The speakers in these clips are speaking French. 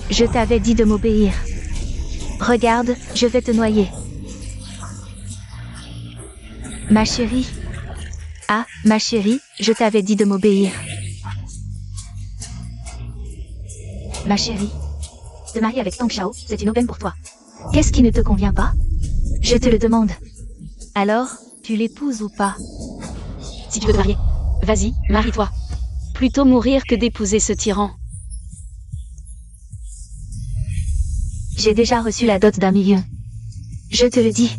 Je t'avais dit de m'obéir. Regarde, je vais te noyer. Ma chérie. Ah, ma chérie, je t'avais dit de m'obéir. Ma chérie. Te marier avec Tang Xiao, c'est une aubaine pour toi. Qu'est-ce qui ne te convient pas? Je te le demande. Alors, tu l'épouses ou pas? Si tu veux te marier, vas-y, marie-toi. Plutôt mourir que d'épouser ce tyran. J'ai déjà reçu la dot d'1 million. Je te le dis.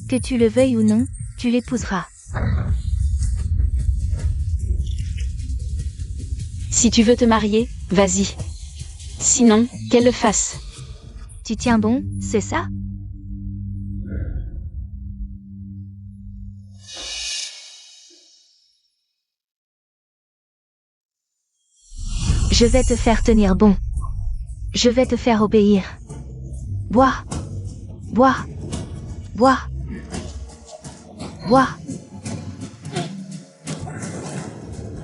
Que tu le veuilles ou non, tu l'épouseras. Si tu veux te marier, vas-y. Sinon, qu'elle le fasse. Tu tiens bon, c'est ça? Je vais te faire tenir bon. Je vais te faire obéir. Bois. Bois. Bois. Bois.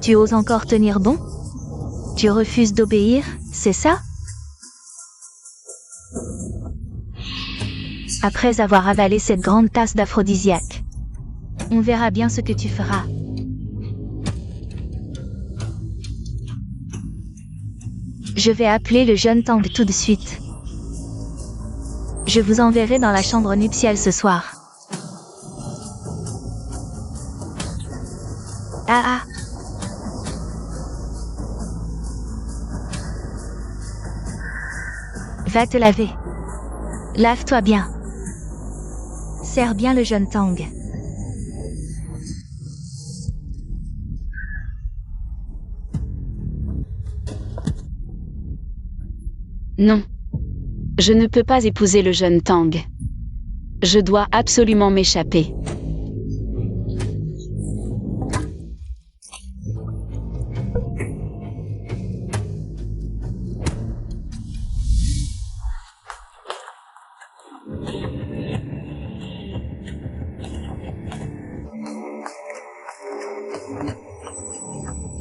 Tu oses encore tenir bon? Tu refuses d'obéir, c'est ça? Après avoir avalé cette grande tasse d'aphrodisiaque, on verra bien ce que tu feras. Je vais appeler le jeune Tang tout de suite. Je vous enverrai dans la chambre nuptiale ce soir. Ah ah. Va te laver. Lave-toi bien. Serre bien le jeune Tang. Non. Je ne peux pas épouser le jeune Tang. Je dois absolument m'échapper.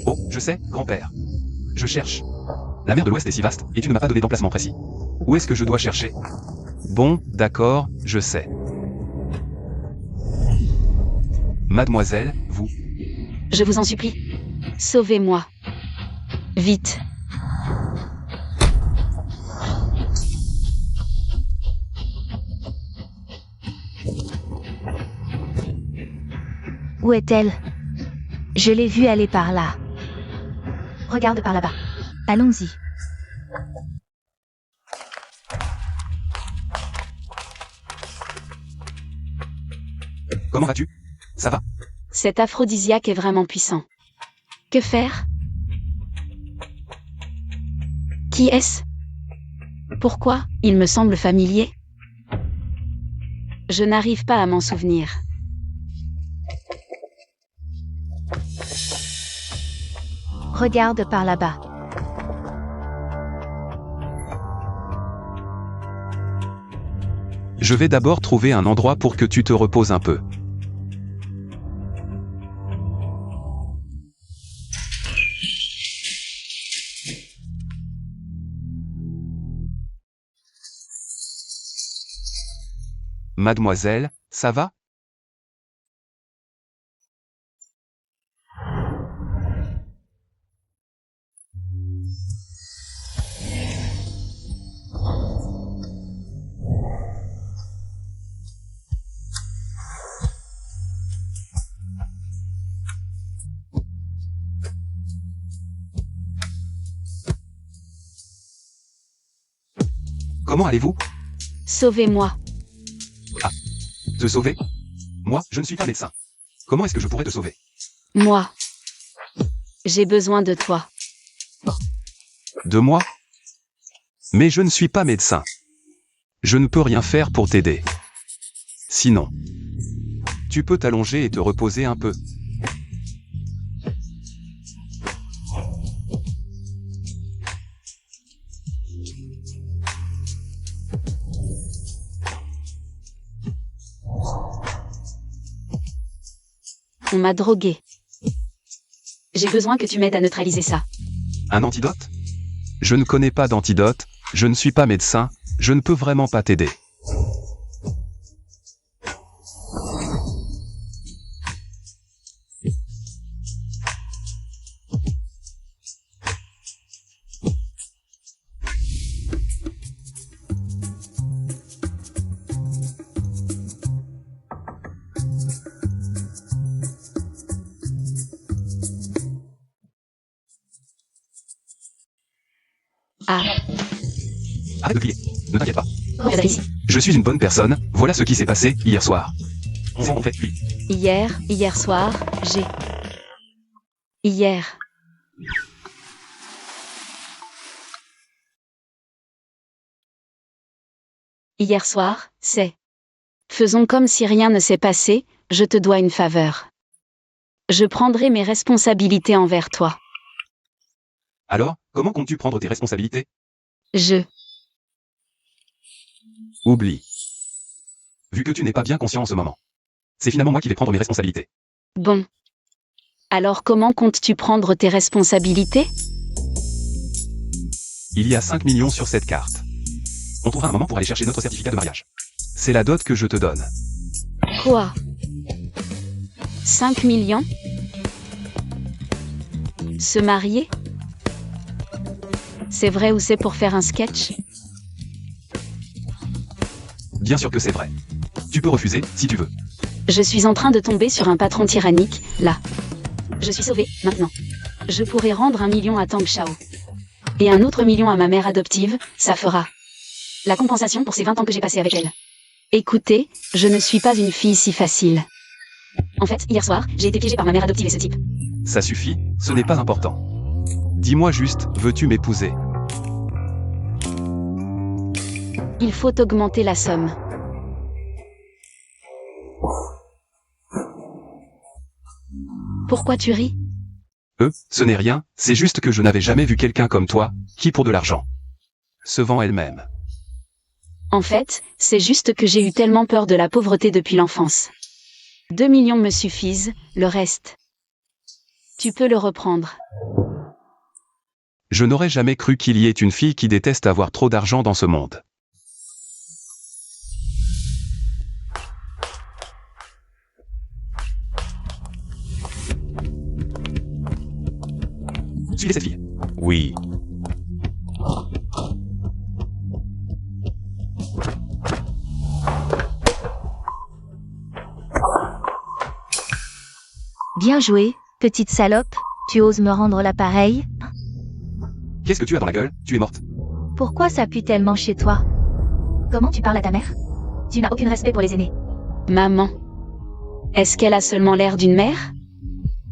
Oh, je sais, grand-père. Je cherche. La mer de l'Ouest est si vaste, et tu ne m'as pas donné d'emplacement précis. Où est-ce que je dois chercher? Bon, d'accord, je sais. Mademoiselle, vous... Je vous en supplie. Sauvez-moi. Vite. Où est-elle? Je l'ai vue aller par là. Regarde par là-bas. Allons-y. Comment vas-tu? Ça va? Cet aphrodisiaque est vraiment puissant. Que faire? Qui est-ce? Pourquoi? Il me semble familier. Je n'arrive pas à m'en souvenir. Regarde par là-bas. Je vais d'abord trouver un endroit pour que tu te reposes un peu. Mademoiselle, ça va? Comment allez-vous? Sauvez-moi. Te sauver? Moi, je ne suis pas médecin. Comment est-ce que je pourrais te sauver? Moi. J'ai besoin de toi. De moi? Mais je ne suis pas médecin. Je ne peux rien faire pour t'aider. Sinon, tu peux t'allonger et te reposer un peu. On m'a drogué. J'ai besoin que tu m'aides à neutraliser ça. Un antidote? Je ne connais pas d'antidote, je ne suis pas médecin, je ne peux vraiment pas t'aider. Ah, Arrête de crier, ne t'inquiète pas. Regarde ici. Je suis une bonne personne, voilà ce qui s'est passé hier soir. C'est en fait lui. hier soir, j'ai... Hier. Hier soir, c'est... Faisons comme si rien ne s'est passé, je te dois une faveur. Je prendrai mes responsabilités envers toi. Alors, comment comptes-tu prendre tes responsabilités? Oublie. Vu que tu n'es pas bien conscient en ce moment. C'est finalement moi qui vais prendre mes responsabilités. Bon. Alors comment comptes-tu prendre tes responsabilités? Il y a 5 millions sur cette carte. On trouvera un moment pour aller chercher notre certificat de mariage. C'est la dot que je te donne. Quoi? 5 millions? Se marier? C'est vrai ou c'est pour faire un sketch? Bien sûr que c'est vrai. Tu peux refuser, si tu veux. Je suis en train de tomber sur un patron tyrannique, là. Je suis sauvée, maintenant. Je pourrais rendre 1 million à Tang Shao. Et un autre million à ma mère adoptive, ça fera la compensation pour ces 20 ans que j'ai passé avec elle. Écoutez, je ne suis pas une fille si facile. En fait, hier soir, j'ai été piégée par ma mère adoptive et ce type. Ça suffit, ce n'est pas important. Dis-moi juste, veux-tu m'épouser? Il faut augmenter la somme. Pourquoi tu ris? Ce n'est rien, c'est juste que je n'avais jamais vu quelqu'un comme toi, qui pour de l'argent se vend elle-même. En fait, c'est juste que j'ai eu tellement peur de la pauvreté depuis l'enfance. 2 millions me suffisent, le reste. Tu peux le reprendre. Je n'aurais jamais cru qu'il y ait une fille qui déteste avoir trop d'argent dans ce monde. Suivez cette fille. Oui. Bien joué, petite salope. Tu oses me rendre l'appareil? Qu'est-ce que tu as dans la gueule? Tu es morte. Pourquoi ça pue tellement chez toi? Comment tu parles à ta mère? Tu n'as aucun respect pour les aînés. Maman. Est-ce qu'elle a seulement l'air d'une mère?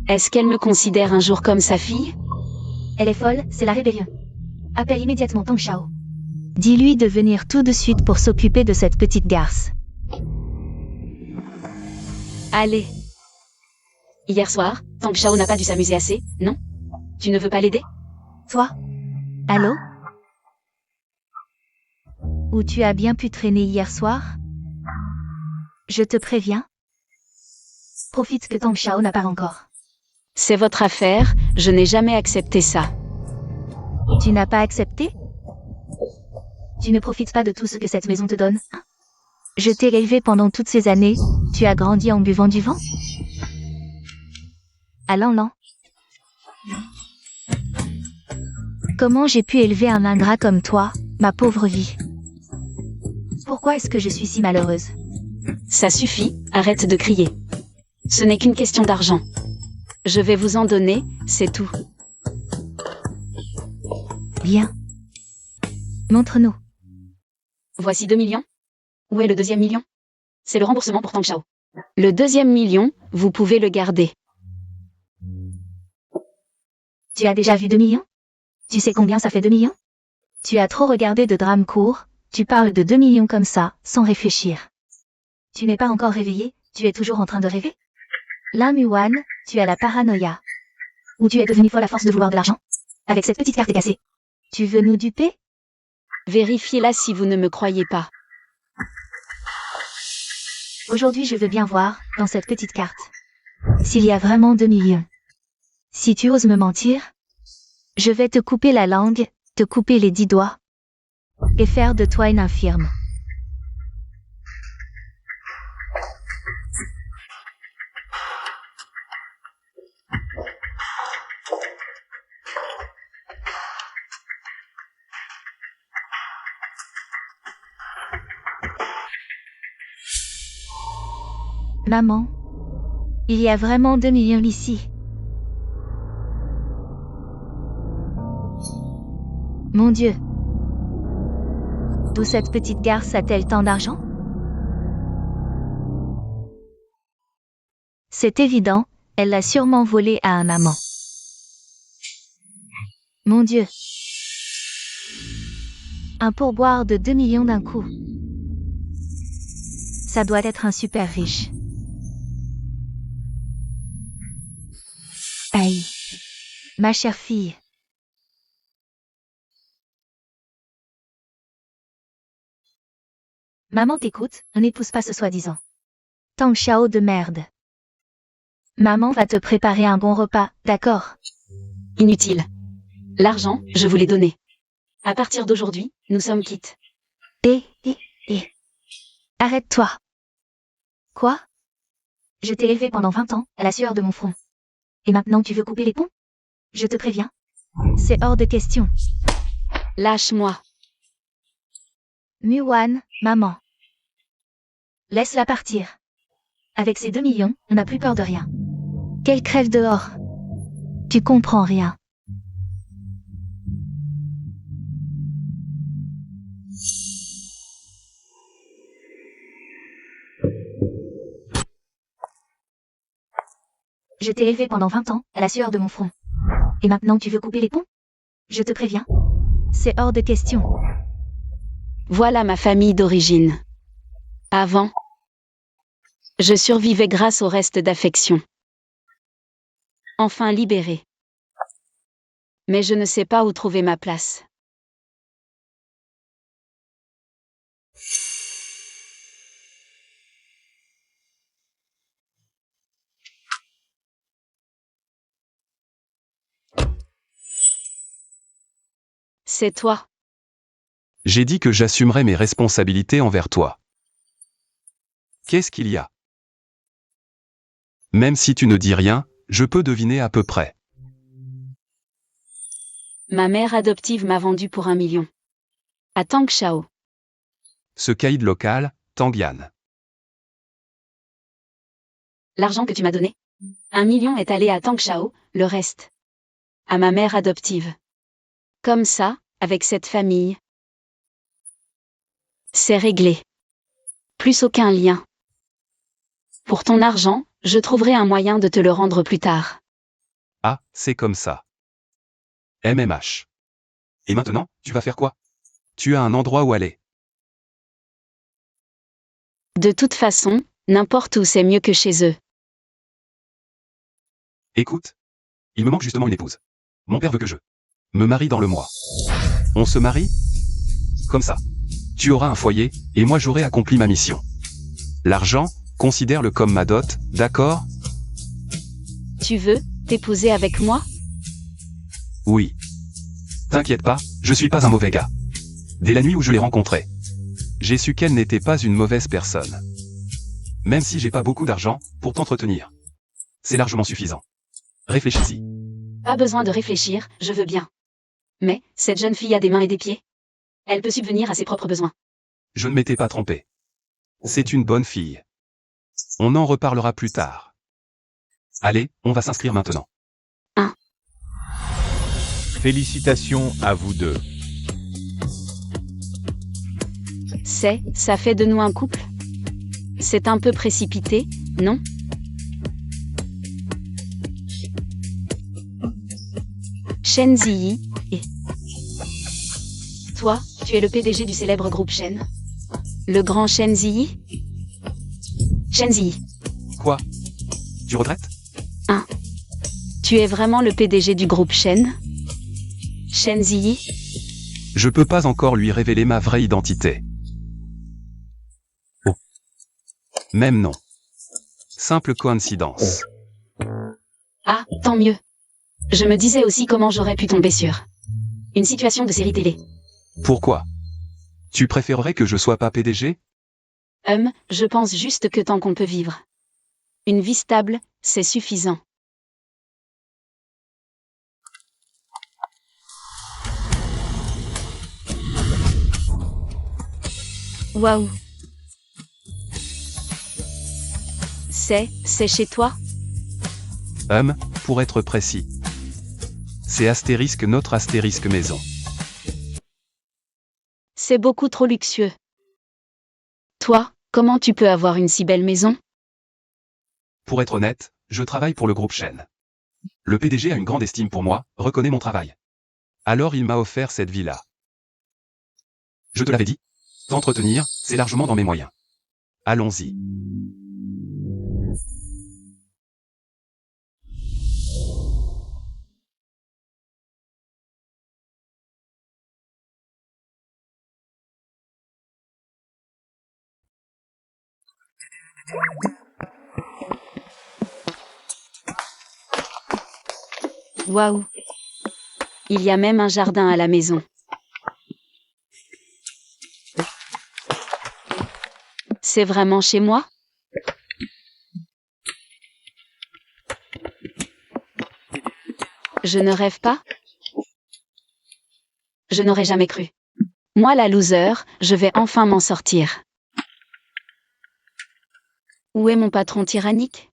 Est-ce qu'elle me considère un jour comme sa fille? Elle est folle, c'est la rébellion. Appelle immédiatement Tang Shao. Dis-lui de venir tout de suite pour s'occuper de cette petite garce. Allez. Hier soir, Tang Shao n'a pas dû s'amuser assez, non? Tu ne veux pas l'aider? Toi? Allô? Où tu as bien pu traîner hier soir? Je te préviens. Profite que Tang Shao n'a pas encore. C'est votre affaire, je n'ai jamais accepté ça. Tu n'as pas accepté? Tu ne profites pas de tout ce que cette maison te donne? Je t'ai élevé pendant toutes ces années, tu as grandi en buvant du vent? Allons, non. Comment j'ai pu élever un ingrat comme toi, ma pauvre vie? Pourquoi est-ce que je suis si malheureuse? Ça suffit, arrête de crier. Ce n'est qu'une question d'argent. Je vais vous en donner, c'est tout. Bien. Montre-nous. Voici 2 millions. Où est le deuxième million? C'est le remboursement pour Tang Shao. Le deuxième million, vous pouvez le garder. Tu as déjà vu 2 millions? Tu sais combien ça fait 2 millions? Tu as trop regardé de drames courts, tu parles de 2 millions comme ça, sans réfléchir. Tu n'es pas encore réveillé, tu es toujours en train de rêver? Lin Muan, tu as la paranoïa. Ou tu es devenu folle à force de vouloir de l'argent? Avec cette petite carte cassée. Tu veux nous duper? Vérifiez-la si vous ne me croyez pas. Aujourd'hui je veux bien voir, dans cette petite carte, s'il y a vraiment 2 millions. Si tu oses me mentir, je vais te couper la langue, te couper les 10 doigts et faire de toi une infirme. Maman, il y a vraiment 2 millions ici. Mon Dieu. D'où cette petite garce a-t-elle tant d'argent? C'est évident, elle l'a sûrement volé à un amant. Mon Dieu. Un pourboire de 2 millions d'un coup. Ça doit être un super riche. Aïe. Ma chère fille. Maman t'écoute, n'épouse pas ce soi-disant Tang Xiao de merde. Maman va te préparer un bon repas, d'accord? Inutile. L'argent, je vous l'ai donné. À partir d'aujourd'hui, nous sommes quittes. Arrête-toi. Quoi? Je t'ai élevé pendant 20 ans, à la sueur de mon front. Et maintenant tu veux couper les ponts? Je te préviens. C'est hors de question. Lâche-moi. Muwan, maman. Laisse-la partir. Avec ces 2 millions, on n'a plus peur de rien. Qu'elle crève dehors. Tu comprends rien. Je t'ai élevé pendant 20 ans, à la sueur de mon front. Et maintenant tu veux couper les ponts? Je te préviens. C'est hors de question. Voilà ma famille d'origine. Avant, je survivais grâce au reste d'affection. Enfin libérée. Mais je ne sais pas où trouver ma place. C'est toi. J'ai dit que j'assumerais mes responsabilités envers toi. Qu'est-ce qu'il y a? Même si tu ne dis rien, je peux deviner à peu près. Ma mère adoptive m'a vendu pour 1 million. À Tang Xiao. Ce caïd local, Tangian. L'argent que tu m'as donné. 1 million est allé à Tang Xiao, le reste. À ma mère adoptive. Comme ça, avec cette famille. C'est réglé. Plus aucun lien. Pour ton argent, je trouverai un moyen de te le rendre plus tard. Ah, c'est comme ça. MMH. Et maintenant, tu vas faire quoi? Tu as un endroit où aller. De toute façon, n'importe où c'est mieux que chez eux. Écoute. Il me manque justement une épouse. Mon père veut que je me marie dans le mois. On se marie? Comme ça. Tu auras un foyer, et moi j'aurai accompli ma mission. L'argent, considère-le comme ma dot, d'accord? Tu veux t'épouser avec moi? Oui. T'inquiète pas, je suis pas un mauvais gars. Dès la nuit où je l'ai rencontrée, j'ai su qu'elle n'était pas une mauvaise personne. Même si j'ai pas beaucoup d'argent pour t'entretenir. C'est largement suffisant. Réfléchis-y. Pas besoin de réfléchir, je veux bien. Mais, cette jeune fille a des mains et des pieds. Elle peut subvenir à ses propres besoins. Je ne m'étais pas trompé. C'est une bonne fille. On en reparlera plus tard. Allez, on va s'inscrire maintenant. Félicitations à vous deux. Ça fait de nous un couple? C'est un peu précipité, non? Shen Ziyi, et... Toi, tu es le PDG du célèbre groupe Shen? Le grand Shen Ziyi? Shen Ziyi. Quoi? Tu regrettes? Tu es vraiment le PDG du groupe Shen? Shen Ziyi? Je peux pas encore lui révéler ma vraie identité. Oh. Même non. Simple coïncidence. Ah, tant mieux. Je me disais aussi comment j'aurais pu tomber sur Une situation de série télé. Pourquoi? Tu préférerais que je sois pas PDG? Je pense juste que tant qu'on peut vivre. Une vie stable, c'est suffisant. Waouh. C'est chez toi? Pour être précis. C'est astérisque notre astérisque maison. C'est beaucoup trop luxueux. Toi, comment tu peux avoir une si belle maison? Pour être honnête, je travaille pour le groupe Shen. Le PDG a une grande estime pour moi, reconnaît mon travail. Alors il m'a offert cette villa. Je te l'avais dit, t'entretenir, c'est largement dans mes moyens. Allons-y. Waouh. Il y a même un jardin à la maison. C'est vraiment chez moi? Je ne rêve pas? Je n'aurais jamais cru. Moi la loser, je vais enfin m'en sortir. Où est mon patron tyrannique?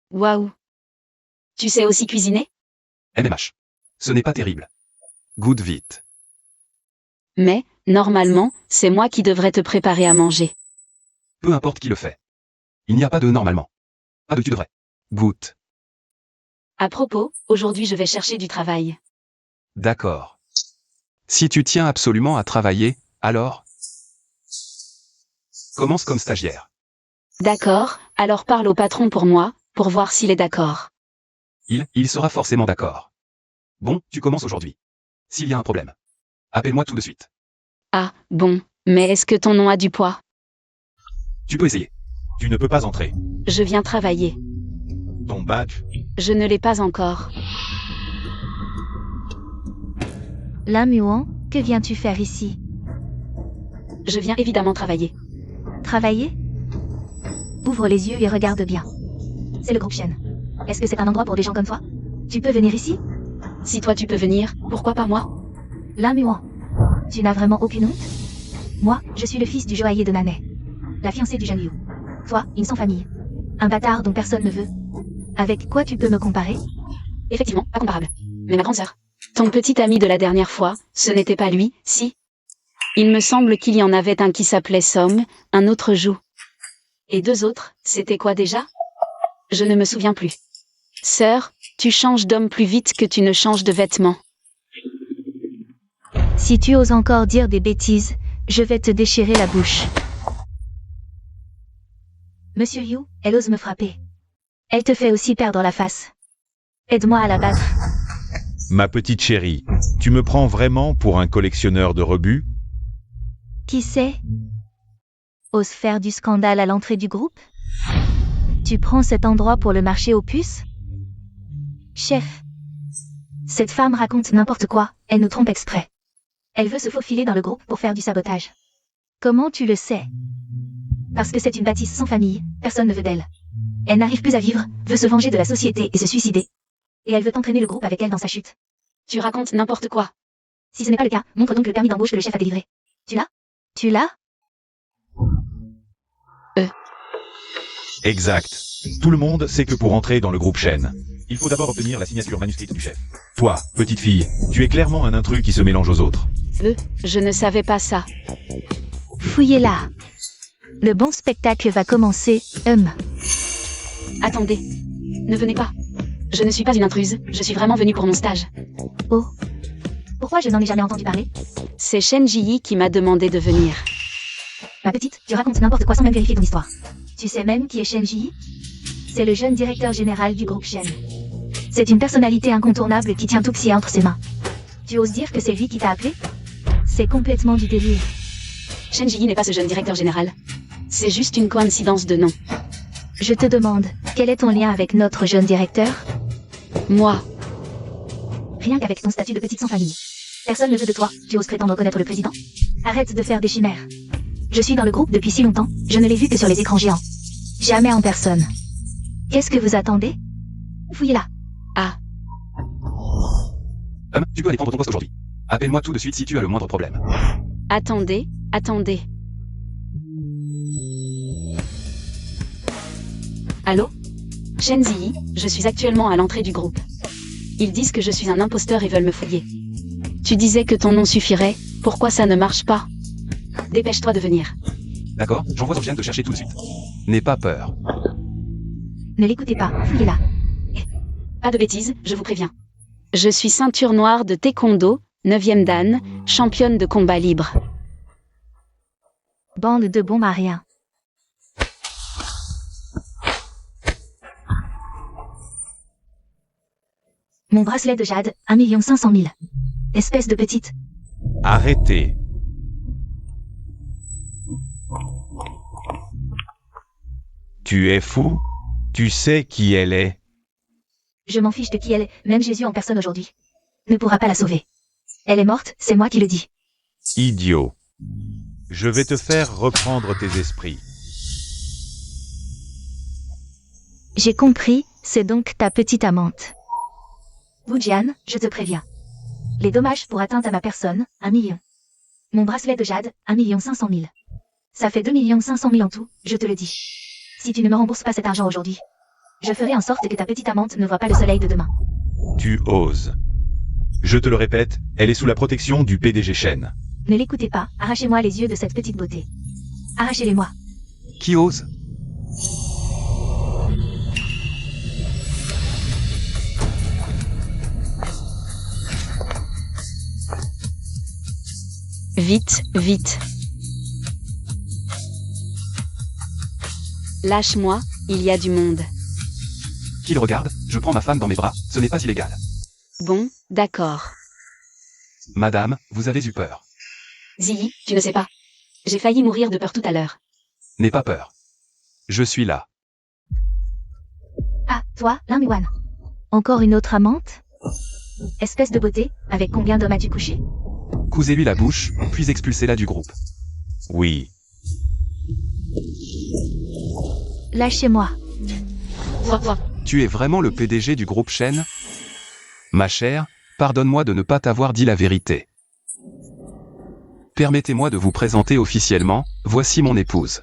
Waouh. Tu sais aussi cuisiner? MMH. Ce n'est pas terrible. Goûte vite. Mais, normalement, c'est moi qui devrais te préparer à manger. Peu importe qui le fait. Il n'y a pas de normalement. Pas de tu devrais. Goûte. À propos, aujourd'hui je vais chercher du travail. D'accord. Si tu tiens absolument à travailler, alors commence comme stagiaire. D'accord, alors parle au patron pour moi, pour voir s'il est d'accord. Il sera forcément d'accord. Bon, tu commences aujourd'hui. S'il y a un problème, appelle-moi tout de suite. Ah, bon, mais est-ce que ton nom a du poids? Tu peux essayer. Tu ne peux pas entrer. Je viens travailler. Ton badge? Je ne l'ai pas encore. Lin Muan, que viens-tu faire ici? Je viens évidemment travailler. Travailler? Ouvre les yeux et regarde bien. C'est le groupe Shen. Est-ce que c'est un endroit pour des gens comme toi? Tu peux venir ici? Si toi tu peux venir, pourquoi pas moi? Lin Muan, tu n'as vraiment aucune honte? Moi, je suis le fils du joaillier de Nanais. La fiancée du jeune Yu. Toi, une sans famille. Un bâtard dont personne ne veut. Avec quoi tu peux me comparer? Effectivement, pas comparable. Mais ma grande sœur. Ton petit ami de la dernière fois, ce n'était pas lui, si? Il me semble qu'il y en avait un qui s'appelait Somme, un autre Jou. Et deux autres, c'était quoi déjà? Je ne me souviens plus. Sœur, tu changes d'homme plus vite que tu ne changes de vêtements. Si tu oses encore dire des bêtises, je vais te déchirer la bouche. Monsieur Yu, elle ose me frapper. Elle te fait aussi perdre la face. Aide-moi à la battre. Ma petite chérie, tu me prends vraiment pour un collectionneur de rebuts? Qui sait? Ose faire du scandale à l'entrée du groupe? Tu prends cet endroit pour le marché aux puces? Chef. Cette femme raconte n'importe quoi, elle nous trompe exprès. Elle veut se faufiler dans le groupe pour faire du sabotage. Comment tu le sais? Parce que c'est une bâtisse sans famille, personne ne veut d'elle. Elle n'arrive plus à vivre, veut se venger de la société et se suicider. Et elle veut entraîner le groupe avec elle dans sa chute. Tu racontes n'importe quoi. Si ce n'est pas le cas, montre donc le permis d'embauche que le chef a délivré. Tu l'as? Tu l'as? Exact. Tout le monde sait que pour entrer dans le groupe Shen, il faut d'abord obtenir la signature manuscrite du chef. Toi, petite fille, tu es clairement un intrus qui se mélange aux autres. Je ne savais pas ça. Fouillez-la. Le bon spectacle va commencer, Attendez. Ne venez pas. Je ne suis pas une intruse, je suis vraiment venue pour mon stage. Oh. Pourquoi je n'en ai jamais entendu parler? C'est Shen Ji qui m'a demandé de venir. Ma petite, tu racontes n'importe quoi sans même vérifier ton histoire. Tu sais même qui est Shen Ji? C'est le jeune directeur général du groupe Shen. C'est une personnalité incontournable qui tient tout Xie entre ses mains. Tu oses dire que c'est lui qui t'a appelé? C'est complètement du délire. Shen Jiyi n'est pas ce jeune directeur général. C'est juste une coïncidence de nom. Je te demande, quel est ton lien avec notre jeune directeur? Moi, Rien qu'avec ton statut de petite sans famille. Personne ne veut de toi, tu oses prétendre connaître le président? Arrête de faire des chimères. Je suis dans le groupe depuis si longtemps, je ne l'ai vu que sur les écrans géants. Jamais en personne. Qu'est-ce que vous attendez? Fouillez-la. ah, Tu peux aller prendre ton poste aujourd'hui. Appelle-moi tout de suite si tu as le moindre problème. attendez. Allô? Shen Ziyi, je suis actuellement à l'entrée du groupe. Ils disent que je suis un imposteur et veulent me fouiller. Tu disais que ton nom suffirait, pourquoi ça ne marche pas? Dépêche-toi de venir. D'accord? J'envoie Zhang te chercher tout de suite. N'aie pas peur. Ne l'écoutez pas, fouillez-la. Pas de bêtises, je vous préviens. Je suis ceinture noire de taekwondo, 9e dan, championne de combat libre. Bande de bons mariens. Mon bracelet de jade, 1 500 000. Espèce de petite. Arrêtez. Tu es fou? Tu sais qui elle est? Je m'en fiche de qui elle est, même Jésus en personne aujourd'hui ne pourra pas la sauver. Elle est morte, c'est moi qui le dis. Idiot. Je vais te faire reprendre tes esprits. J'ai compris, c'est donc ta petite amante. Wujian, je te préviens. Les dommages pour atteinte à ma personne, 1 million. Mon bracelet de jade, 1 500 000. Ça fait 2 500 000 en tout, je te le dis. Si tu ne me rembourses pas cet argent aujourd'hui, je ferai en sorte que ta petite amante ne voit pas le soleil de demain. Tu oses. Je te le répète, elle est sous la protection du PDG Shen. Ne l'écoutez pas, arrachez-moi les yeux de cette petite beauté. Arrachez-les-moi. Qui ose? Vite. Lâche-moi, il y a du monde. Qui le regarde? Je prends ma femme dans mes bras, ce n'est pas illégal. Bon, d'accord. Madame, vous avez eu peur. Ziyi, tu ne sais pas. J'ai failli mourir de peur tout à l'heure. N'aie pas peur. Je suis là. Ah, toi, Lin Yuan. Encore une autre amante? Espèce de beauté, avec combien d'hommes as-tu couché? Cousez-lui la bouche, puis expulsez-la du groupe. Oui. Lâchez-moi. Tu es vraiment le PDG du groupe Shen? Ma chère, pardonne-moi de ne pas t'avoir dit la vérité. Permettez-moi de vous présenter officiellement, voici mon épouse.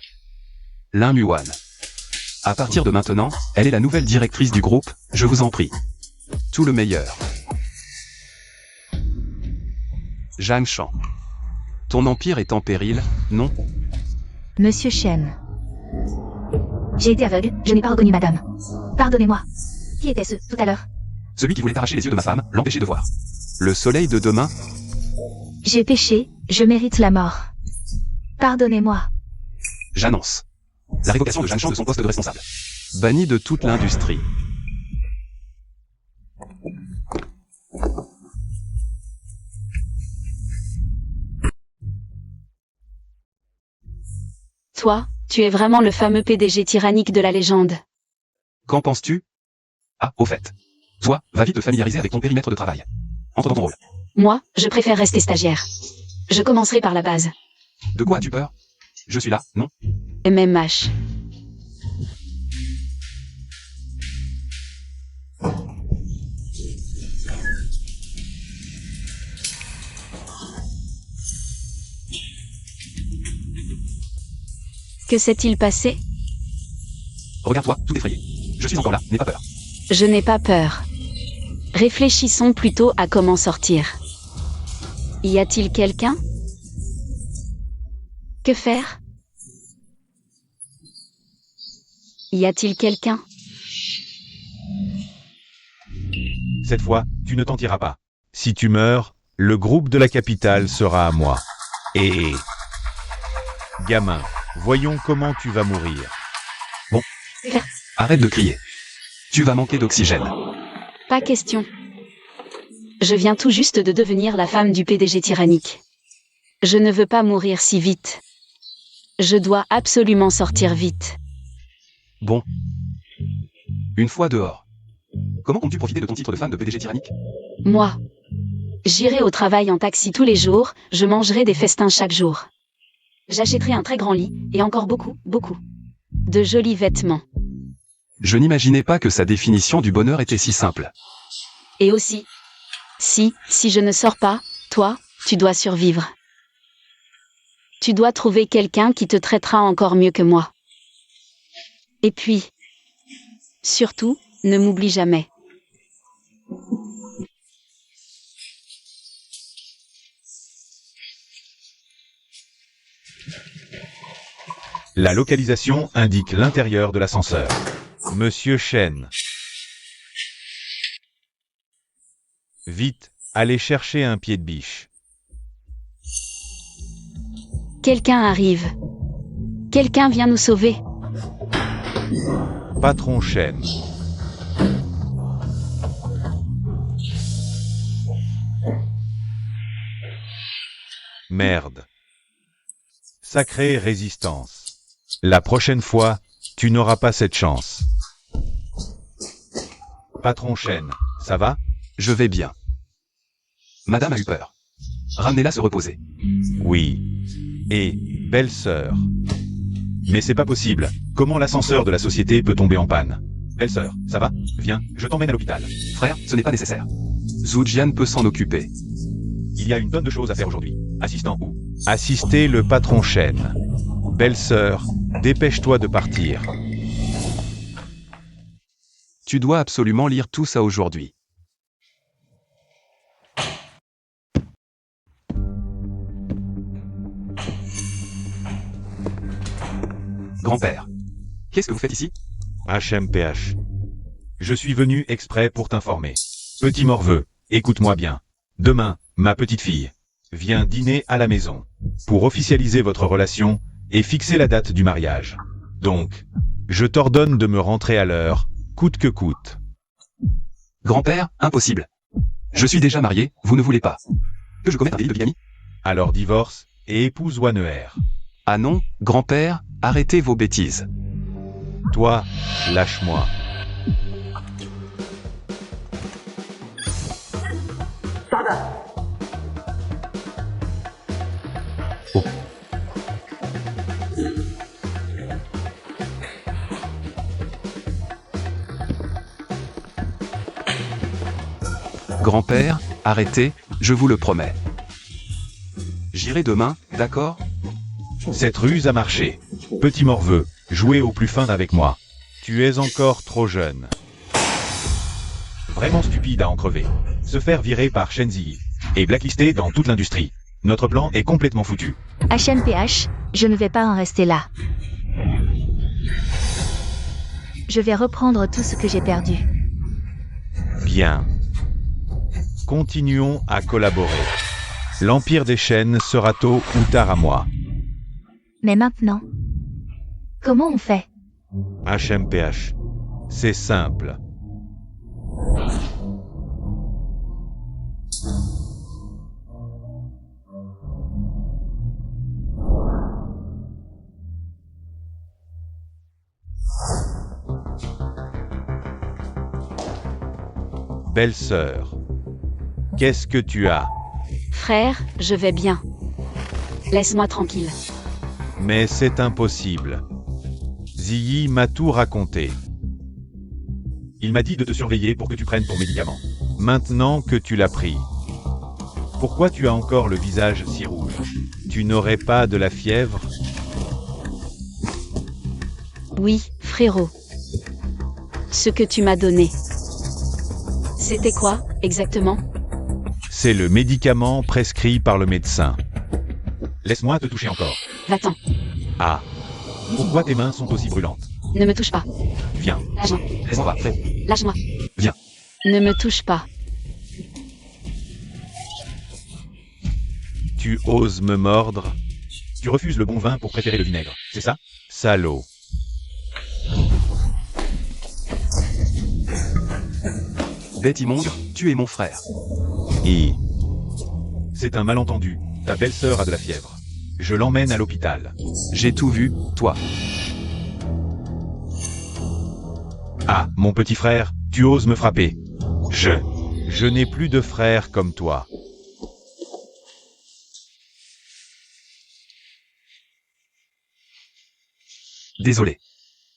Lin Yuan. À partir de maintenant, elle est la nouvelle directrice du groupe, je vous en prie. Tout le meilleur. Zhang Shan. Ton empire est en péril, non? Monsieur Shen. J'ai été aveugle, je n'ai pas reconnu madame. Pardonnez-moi. Qui était-ce, tout à l'heure? Celui qui voulait arracher les yeux de ma femme, l'empêcher de voir. Le soleil de demain? J'ai péché, je mérite la mort. Pardonnez-moi. J'annonce la révocation de Zhang Shan de son poste de responsable. Banni de toute l'industrie. Toi, tu es vraiment le fameux PDG tyrannique de la légende. Qu'en penses-tu? Ah, au fait. Toi, va vite te familiariser avec ton périmètre de travail. Entre dans ton rôle. Moi, je préfère rester stagiaire. Je commencerai par la base. De quoi as-tu peur? Je suis là, non? MMH. Que s'est-il passé? Regarde-toi, tout effrayé. Je suis encore là, n'aie pas peur. Je n'ai pas peur. Réfléchissons plutôt à comment sortir. Y a-t-il quelqu'un? Que faire? Y a-t-il quelqu'un? Cette fois, tu ne t'en tireras pas. Si tu meurs, le groupe de la capitale sera à moi. Et... gamin, voyons comment tu vas mourir. Arrête de crier. Tu vas manquer d'oxygène. Pas question. Je viens tout juste de devenir la femme du PDG tyrannique. Je ne veux pas mourir si vite. Je dois absolument sortir vite. Bon. Une fois dehors. Comment comptes-tu profiter de ton titre de femme de PDG tyrannique? Moi. J'irai au travail en taxi tous les jours, je mangerai des festins chaque jour. J'achèterai un très grand lit, et encore beaucoup, beaucoup de jolis vêtements. Je n'imaginais pas que sa définition du bonheur était si simple. Et aussi, si je ne sors pas, toi, tu dois survivre. Tu dois trouver quelqu'un qui te traitera encore mieux que moi. Et puis, surtout, ne m'oublie jamais. La localisation indique l'intérieur de l'ascenseur. Monsieur Chen. Vite, allez chercher un pied de biche. Quelqu'un arrive. Quelqu'un vient nous sauver. Patron Chen. Merde. Sacrée résistance. La prochaine fois, tu n'auras pas cette chance. Patron Chen, ça va? Je vais bien. Madame a eu peur. Ramenez-la se reposer. Oui. Et, belle-sœur. Mais c'est pas possible. Comment l'ascenseur de la société peut tomber en panne? Belle-sœur, ça va? Viens, je t'emmène à l'hôpital. Frère, ce n'est pas nécessaire. Zhu Jian peut s'en occuper. Il y a une tonne de choses à faire aujourd'hui. Assistant où? Assister le patron Chen. Belle-sœur, dépêche-toi de partir. Tu dois absolument lire tout ça aujourd'hui. Grand-père, qu'est-ce que vous faites ici? HMPH. Je suis venu exprès pour t'informer. Petit morveux, écoute-moi bien. Demain, ma petite fille, viens dîner à la maison. Pour officialiser votre relation et fixer la date du mariage. Donc, je t'ordonne de me rentrer à l'heure, coûte que coûte. Grand-père, impossible. Je suis déjà marié, vous ne voulez pas que je commette un délit de bigamie? Alors divorce et épouse Wanner. Ah non, grand-père, arrêtez vos bêtises. Toi, lâche-moi. Oh. Grand-père, arrêtez, je vous le promets. J'irai demain, d'accord? Cette ruse a marché. Petit morveux, jouez au plus fin avec moi. Tu es encore trop jeune. Vraiment stupide à en crever. Se faire virer par Shenzi. Et blacklisté dans toute l'industrie. Notre plan est complètement foutu. HMPH, je ne vais pas en rester là. Je vais reprendre tout ce que j'ai perdu. Bien. Continuons à collaborer. L'Empire des chaînes sera tôt ou tard à moi. Mais maintenant, comment on fait? HMPH. C'est simple. Belle-sœur. Qu'est-ce que tu as? Frère, je vais bien. Laisse-moi tranquille. Mais c'est impossible. Ziyi m'a tout raconté. Il m'a dit de te surveiller pour que tu prennes ton médicament. Maintenant que tu l'as pris. Pourquoi tu as encore le visage si rouge? Tu n'aurais pas de la fièvre? Oui, frérot. Ce que tu m'as donné. C'était quoi, exactement? C'est le médicament prescrit par le médecin. Laisse-moi te toucher encore. Va-t'en. Ah. Pourquoi tes mains sont aussi brûlantes? Ne me touche pas. Viens. Lâche-moi. Laisse-moi voir, frère. Lâche-moi. Viens. Ne me touche pas. Tu oses me mordre? Tu refuses le bon vin pour préférer le vinaigre, c'est ça? Salaud. Bête immonde, tu es mon frère. Et... C'est un malentendu. Ta belle-sœur a de la fièvre. Je l'emmène à l'hôpital. J'ai tout vu, toi. Ah, mon petit frère, tu oses me frapper. Je n'ai plus de frère comme toi. Désolé.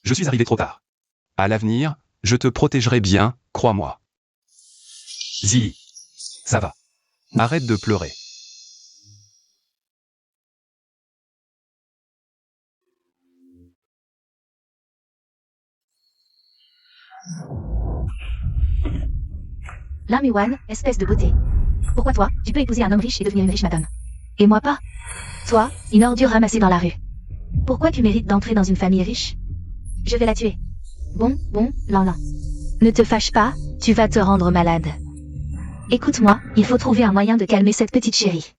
Je suis arrivé trop tard. À l'avenir, je te protégerai bien, crois-moi. Zilly. Ça va. Arrête de pleurer. Là, Miwan, espèce de beauté. Pourquoi toi, tu peux épouser un homme riche et devenir une riche madame? Et moi pas? Toi, une ordure ramassée dans la rue. Pourquoi tu mérites d'entrer dans une famille riche? Je vais la tuer. Bon, Lan. Ne te fâche pas, tu vas te rendre malade. Écoute-moi, il faut trouver un moyen de calmer cette petite chérie.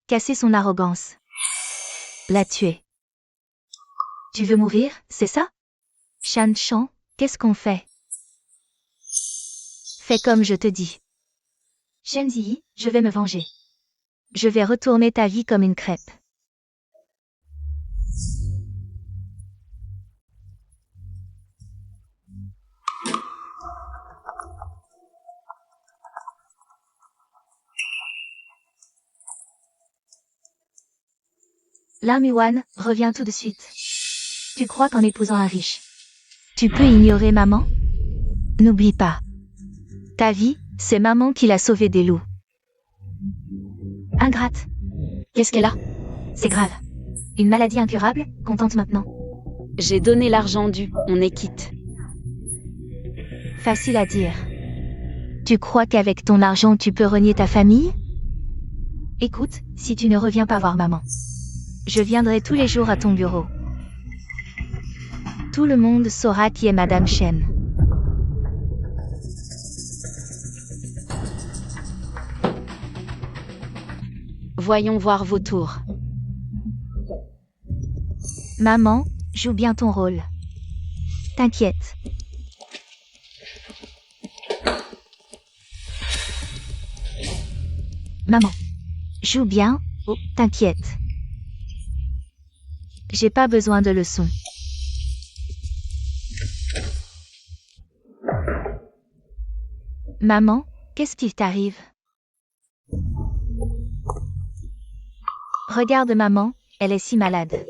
Casser son arrogance. La tuer. Tu veux mourir, c'est ça? Shan Chan, qu'est-ce qu'on fait? Fais comme je te dis. Shen Ziyi, je vais me venger. Je vais retourner ta vie comme une crêpe. Là, Miwan, reviens tout de suite. Tu crois qu'en épousant un riche, tu peux ignorer maman? N'oublie pas. Ta vie, c'est maman qui l'a sauvée des loups. Ingrate. Qu'est-ce qu'elle a? C'est grave. Une maladie incurable, contente maintenant. J'ai donné l'argent dû, on est quitte. Facile à dire. Tu crois qu'avec ton argent tu peux renier ta famille? Écoute, si tu ne reviens pas voir maman, je viendrai tous les jours à ton bureau. Tout le monde saura qui est Madame Shen. Voyons voir vos tours. Maman, joue bien ton rôle. T'inquiète. Maman, joue bien, oh, t'inquiète. J'ai pas besoin de leçons. Maman, qu'est-ce qui t'arrive? Regarde maman, elle est si malade.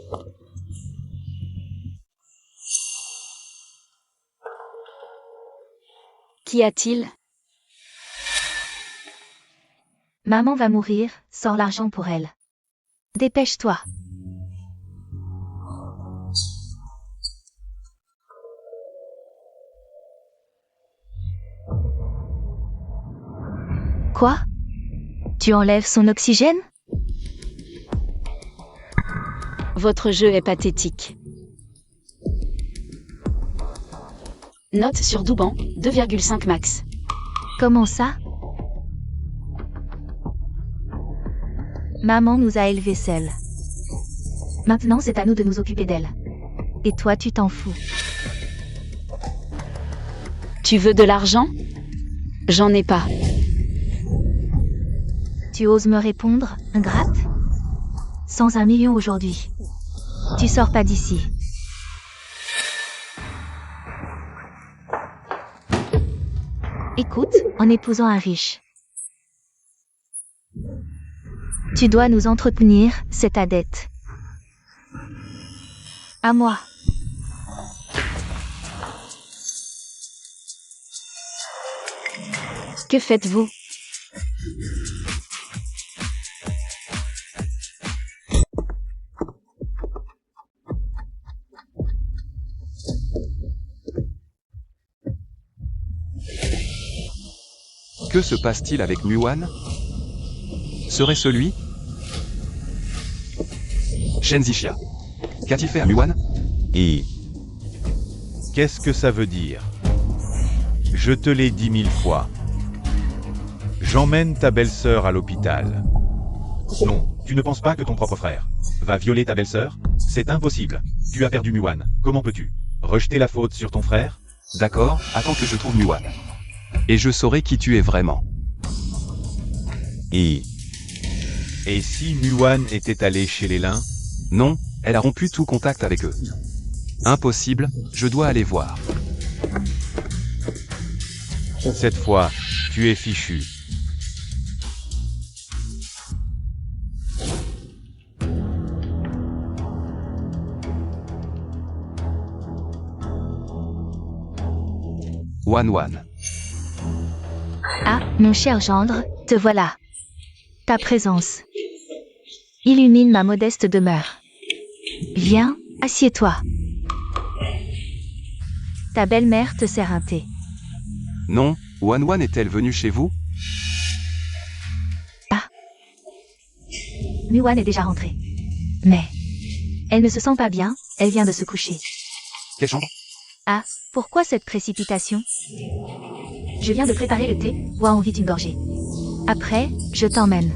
Qu'y a-t-il? Maman va mourir, sors l'argent pour elle. Dépêche-toi. Quoi? Tu enlèves son oxygène? Votre jeu est pathétique. Note sur Douban, 2,5 max. Comment ça? Maman nous a élevés seuls. Maintenant c'est à nous de nous occuper d'elle. Et toi tu t'en fous. Tu veux de l'argent? J'en ai pas. Tu oses me répondre, ingrate? Sans 1 million aujourd'hui. Tu sors pas d'ici. Écoute, en épousant un riche, tu dois nous entretenir, c'est ta dette. À moi. Que faites-vous? Que se passe-t-il avec Miwan? Serait-ce lui? Shen Zixia. Qu'a-t-il fait à Miwan? Et... Qu'est-ce que ça veut dire? Je te l'ai dit 1000 fois. J'emmène ta belle-sœur à l'hôpital. Non, tu ne penses pas que ton propre frère va violer ta belle-sœur? C'est impossible. Tu as perdu Miwan. Comment peux-tu rejeter la faute sur ton frère? D'accord, attends que je trouve Miwan. Et je saurai qui tu es vraiment. Et si Muan était allé chez les lins? Non, elle a rompu tout contact avec eux. Impossible, je dois aller voir. Cette fois, tu es fichu. Wan Wan. Ah, mon cher gendre, te voilà. Ta présence illumine ma modeste demeure. Viens, assieds-toi. Ta belle-mère te sert un thé. Non, Wan Wan est-elle venue chez vous? Muan est déjà rentrée. Mais elle ne se sent pas bien, elle vient de se coucher. Quelle chambre? Ah, pourquoi cette précipitation? Je viens de préparer le thé, bois en vite une gorgée. Après, je t'emmène.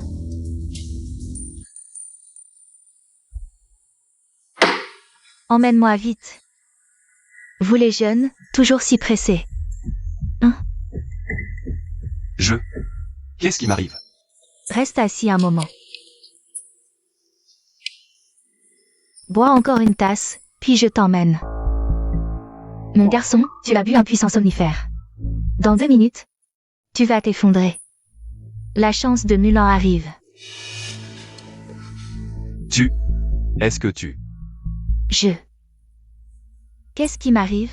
Emmène-moi vite. Vous les jeunes, toujours si pressés. Qu'est-ce qui m'arrive? Reste assis un moment. Bois encore une tasse, puis je t'emmène. Mon garçon, tu as bu un puissant somnifère. Dans 2 minutes, tu vas t'effondrer. La chance de Mulan arrive. Est-ce que tu... Qu'est-ce qui m'arrive?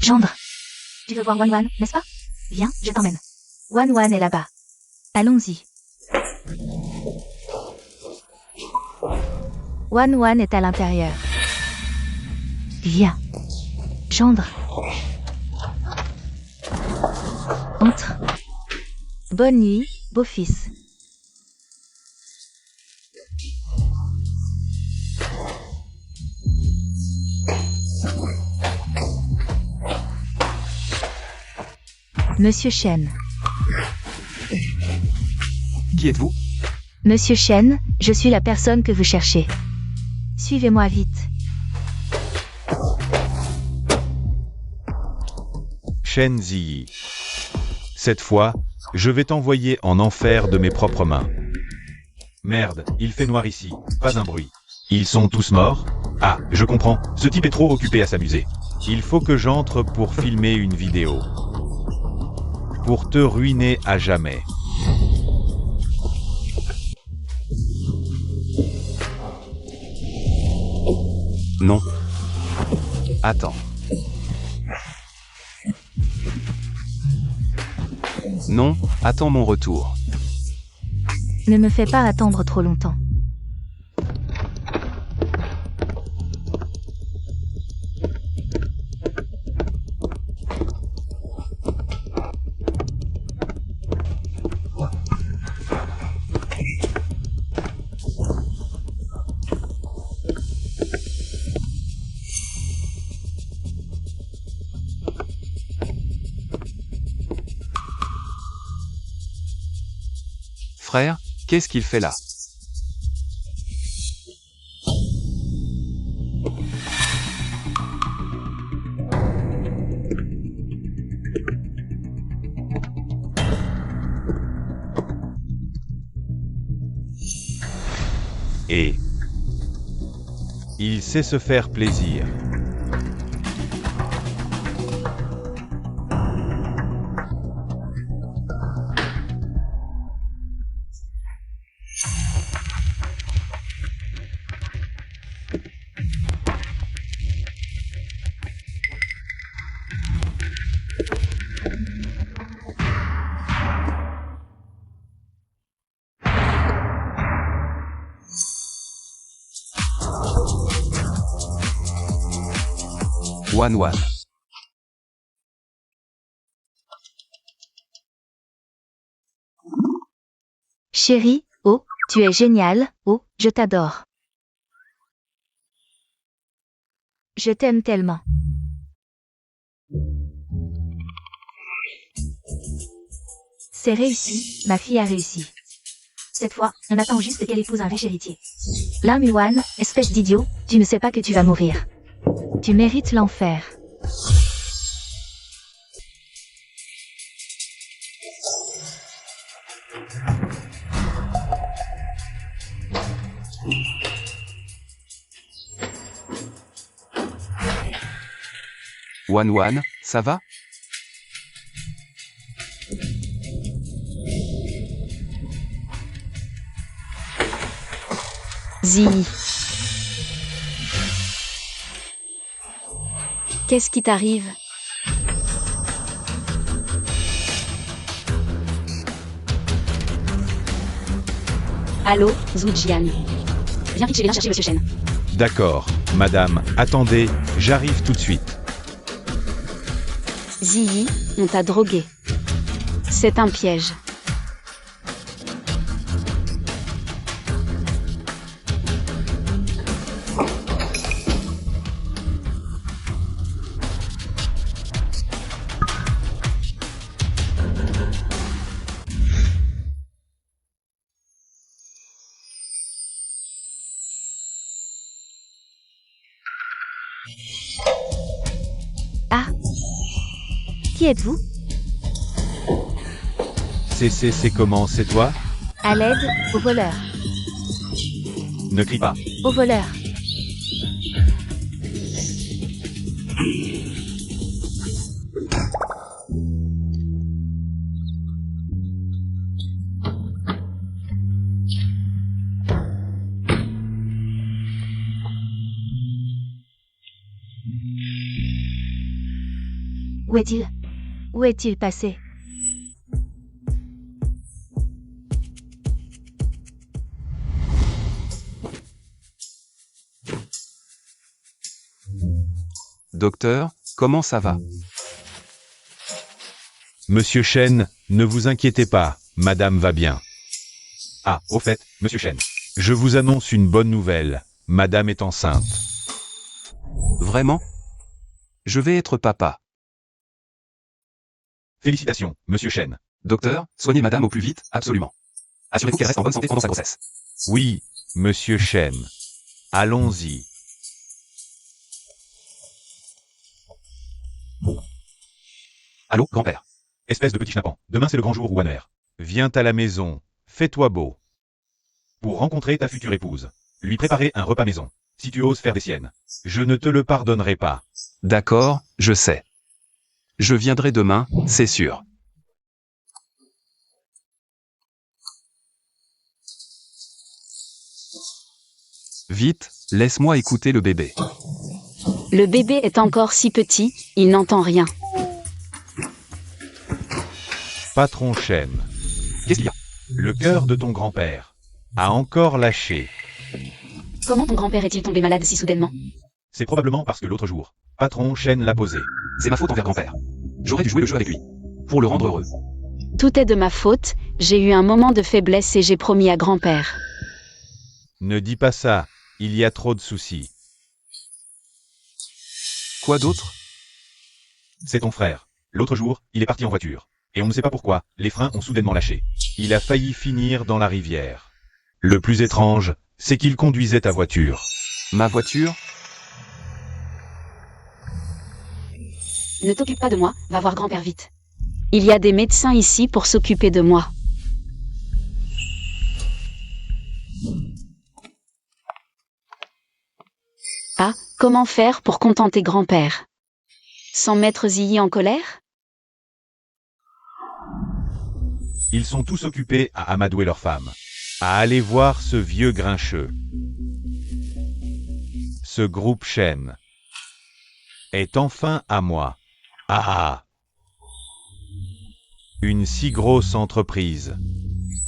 Gendre, tu veux voir Wan Wan, n'est-ce pas? Viens, je t'emmène. Wan Wan est là-bas. Allons-y. Wan Wan est à l'intérieur. Viens. Gendre. Entre. Bonne nuit, beau-fils. Monsieur Chen. Qui êtes-vous? Monsieur Chen, je suis la personne que vous cherchez. Suivez-moi vite. Shen Ziyi. Cette fois, je vais t'envoyer en enfer de mes propres mains. Merde, il fait noir ici, pas un bruit. Ils sont tous morts? Ah, je comprends, ce type est trop occupé à s'amuser. Il faut que j'entre pour filmer une vidéo. Pour te ruiner à jamais. Non. Attends. Non, attends mon retour. Ne me fais pas attendre trop longtemps. Frère, qu'est-ce qu'il fait là? Et il sait se faire plaisir. Wan Wan. Chérie, oh, tu es génial, oh, je t'adore. Je t'aime tellement. C'est réussi, ma fille a réussi. Cette fois, on attend juste qu'elle épouse un riche héritier. Là, Muan, espèce d'idiot, tu ne sais pas que tu vas mourir. Tu mérites l'enfer. Wan, ça va? Ziyi. Qu'est-ce qui t'arrive? Allô, Zhujian. Viens vite, je viens chercher Monsieur Shen. D'accord, madame, attendez, j'arrive tout de suite. Ziyi, on t'a drogué. C'est un piège. Ah. Qui êtes-vous? C'est comment, c'est toi? À l'aide, aux voleurs. Ne crie pas. Aux voleurs. Où est-il? Où est-il passé? Docteur, comment ça va? Monsieur Shen, ne vous inquiétez pas, madame va bien. Ah, au fait, monsieur Shen, je vous annonce une bonne nouvelle, madame est enceinte. Vraiment? Je vais être papa. Félicitations, monsieur Shen. Docteur, soignez madame au plus vite, absolument. Assurez-vous qu'elle reste en bonne santé pendant sa grossesse. Oui, monsieur Shen. Allons-y. Allô, grand-père. Espèce de petit schnappant, demain c'est le grand jour, Wanner. Viens à la maison, fais-toi beau. Pour rencontrer ta future épouse. Lui préparer un repas maison. Si tu oses faire des siennes. Je ne te le pardonnerai pas. D'accord, je sais. Je viendrai demain, c'est sûr. Vite, laisse-moi écouter le bébé. Le bébé est encore si petit, il n'entend rien. Patron Shen, Qu'est-ce qu'il y a? le cœur de ton grand-père a encore lâché. Comment ton grand-père est-il tombé malade si soudainement? C'est probablement parce que l'autre jour, patron Shen l'a posé. C'est ma faute envers grand-père. J'aurais dû jouer le jeu avec lui. Pour le rendre heureux. Tout est de ma faute, j'ai eu un moment de faiblesse et j'ai promis à grand-père. Ne dis pas ça, il y a trop de soucis. Quoi d'autre? C'est ton frère. L'autre jour, il est parti en voiture. Et on ne sait pas pourquoi, les freins ont soudainement lâché. Il a failli finir dans la rivière. Le plus étrange, c'est qu'il conduisait ta voiture. Ma voiture? Ne t'occupe pas de moi, va voir grand-père vite. Il y a des médecins ici pour s'occuper de moi. Ah, comment faire pour contenter grand-père? Sans mettre Ziyi en colère? Ils sont tous occupés à amadouer leurs femmes. À aller voir ce vieux grincheux. Ce groupe Shen est enfin à moi. Ah! Une si grosse entreprise.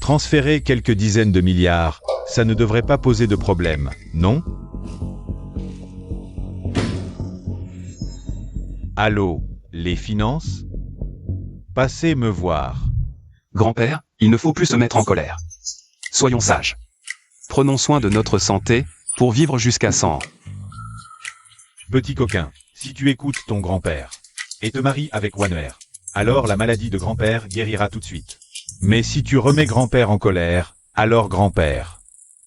Transférer quelques dizaines de milliards, ça ne devrait pas poser de problème, non? Allô, les finances? Passez me voir. Grand-père, il ne faut plus se mettre en colère. Soyons sages. Prenons soin de notre santé, pour vivre jusqu'à 100 ans. Petit coquin, si tu écoutes ton grand-père, et te maries avec Wanner, alors la maladie de grand-père guérira tout de suite. Mais si tu remets grand-père en colère, alors grand-père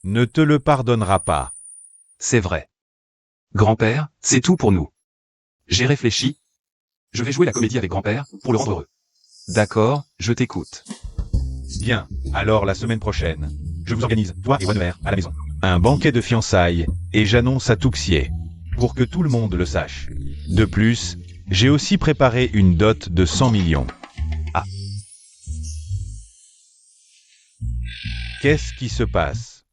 ne te le pardonnera pas. C'est vrai. Grand-père, c'est tout pour nous. J'ai réfléchi. Je vais jouer la comédie avec grand-père, pour le rendre heureux. D'accord, je t'écoute. Bien, alors la semaine prochaine, je vous organise, toi et Wanner, à la maison. Un banquet de fiançailles, et j'annonce à Touxier, pour que tout le monde le sache. De plus, j'ai aussi préparé une dot de 100 millions. Ah. Qu'est-ce qui se passe?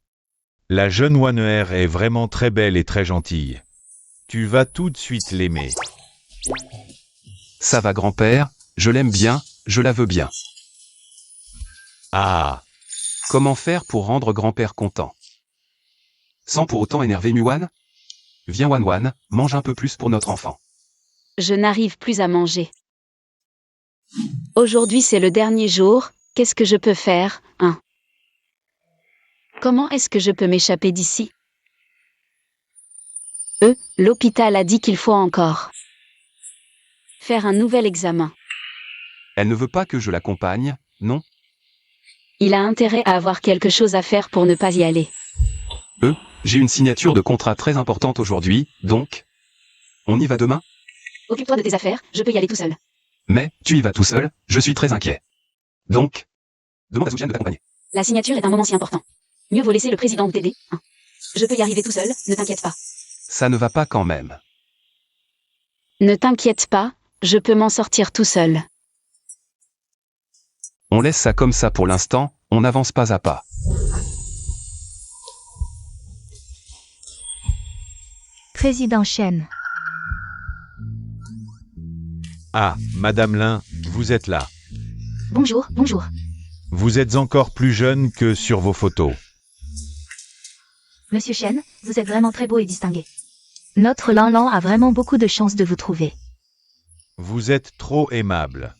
La jeune Wanner est vraiment très belle et très gentille. Tu vas tout de suite l'aimer. Ça va grand-père, je l'aime bien, je la veux bien. Ah, Comment faire pour rendre grand-père content? Sans pour autant énerver Muan? Viens Wan, mange un peu plus pour notre enfant. Je n'arrive plus à manger. Aujourd'hui c'est le dernier jour, qu'est-ce que je peux faire, hein? Comment est-ce que je peux m'échapper d'ici? L'hôpital a dit qu'il faut encore faire un nouvel examen. Elle ne veut pas que je l'accompagne, non? Il a intérêt à avoir quelque chose à faire pour ne pas y aller. J'ai une signature de contrat très importante aujourd'hui, donc... On y va demain? Occupe-toi de tes affaires, je peux y aller tout seul. Mais, tu y vas tout seul, je suis très inquiet. Donc... Demande à Souchiane de t'accompagner. La signature est un moment si important. Mieux vaut laisser le président t'aider, hein. Je peux y arriver tout seul, ne t'inquiète pas. Ça ne va pas quand même. Ne t'inquiète pas, je peux m'en sortir tout seul. On laisse ça comme ça pour l'instant, on n'avance pas à pas. Président Chen. ah, Madame Lin, vous êtes là. Bonjour, bonjour. Vous êtes encore plus jeune que sur vos photos. Monsieur Chen, vous êtes vraiment très beau et distingué. Notre Lan a vraiment beaucoup de chance de vous trouver. Vous êtes trop aimable.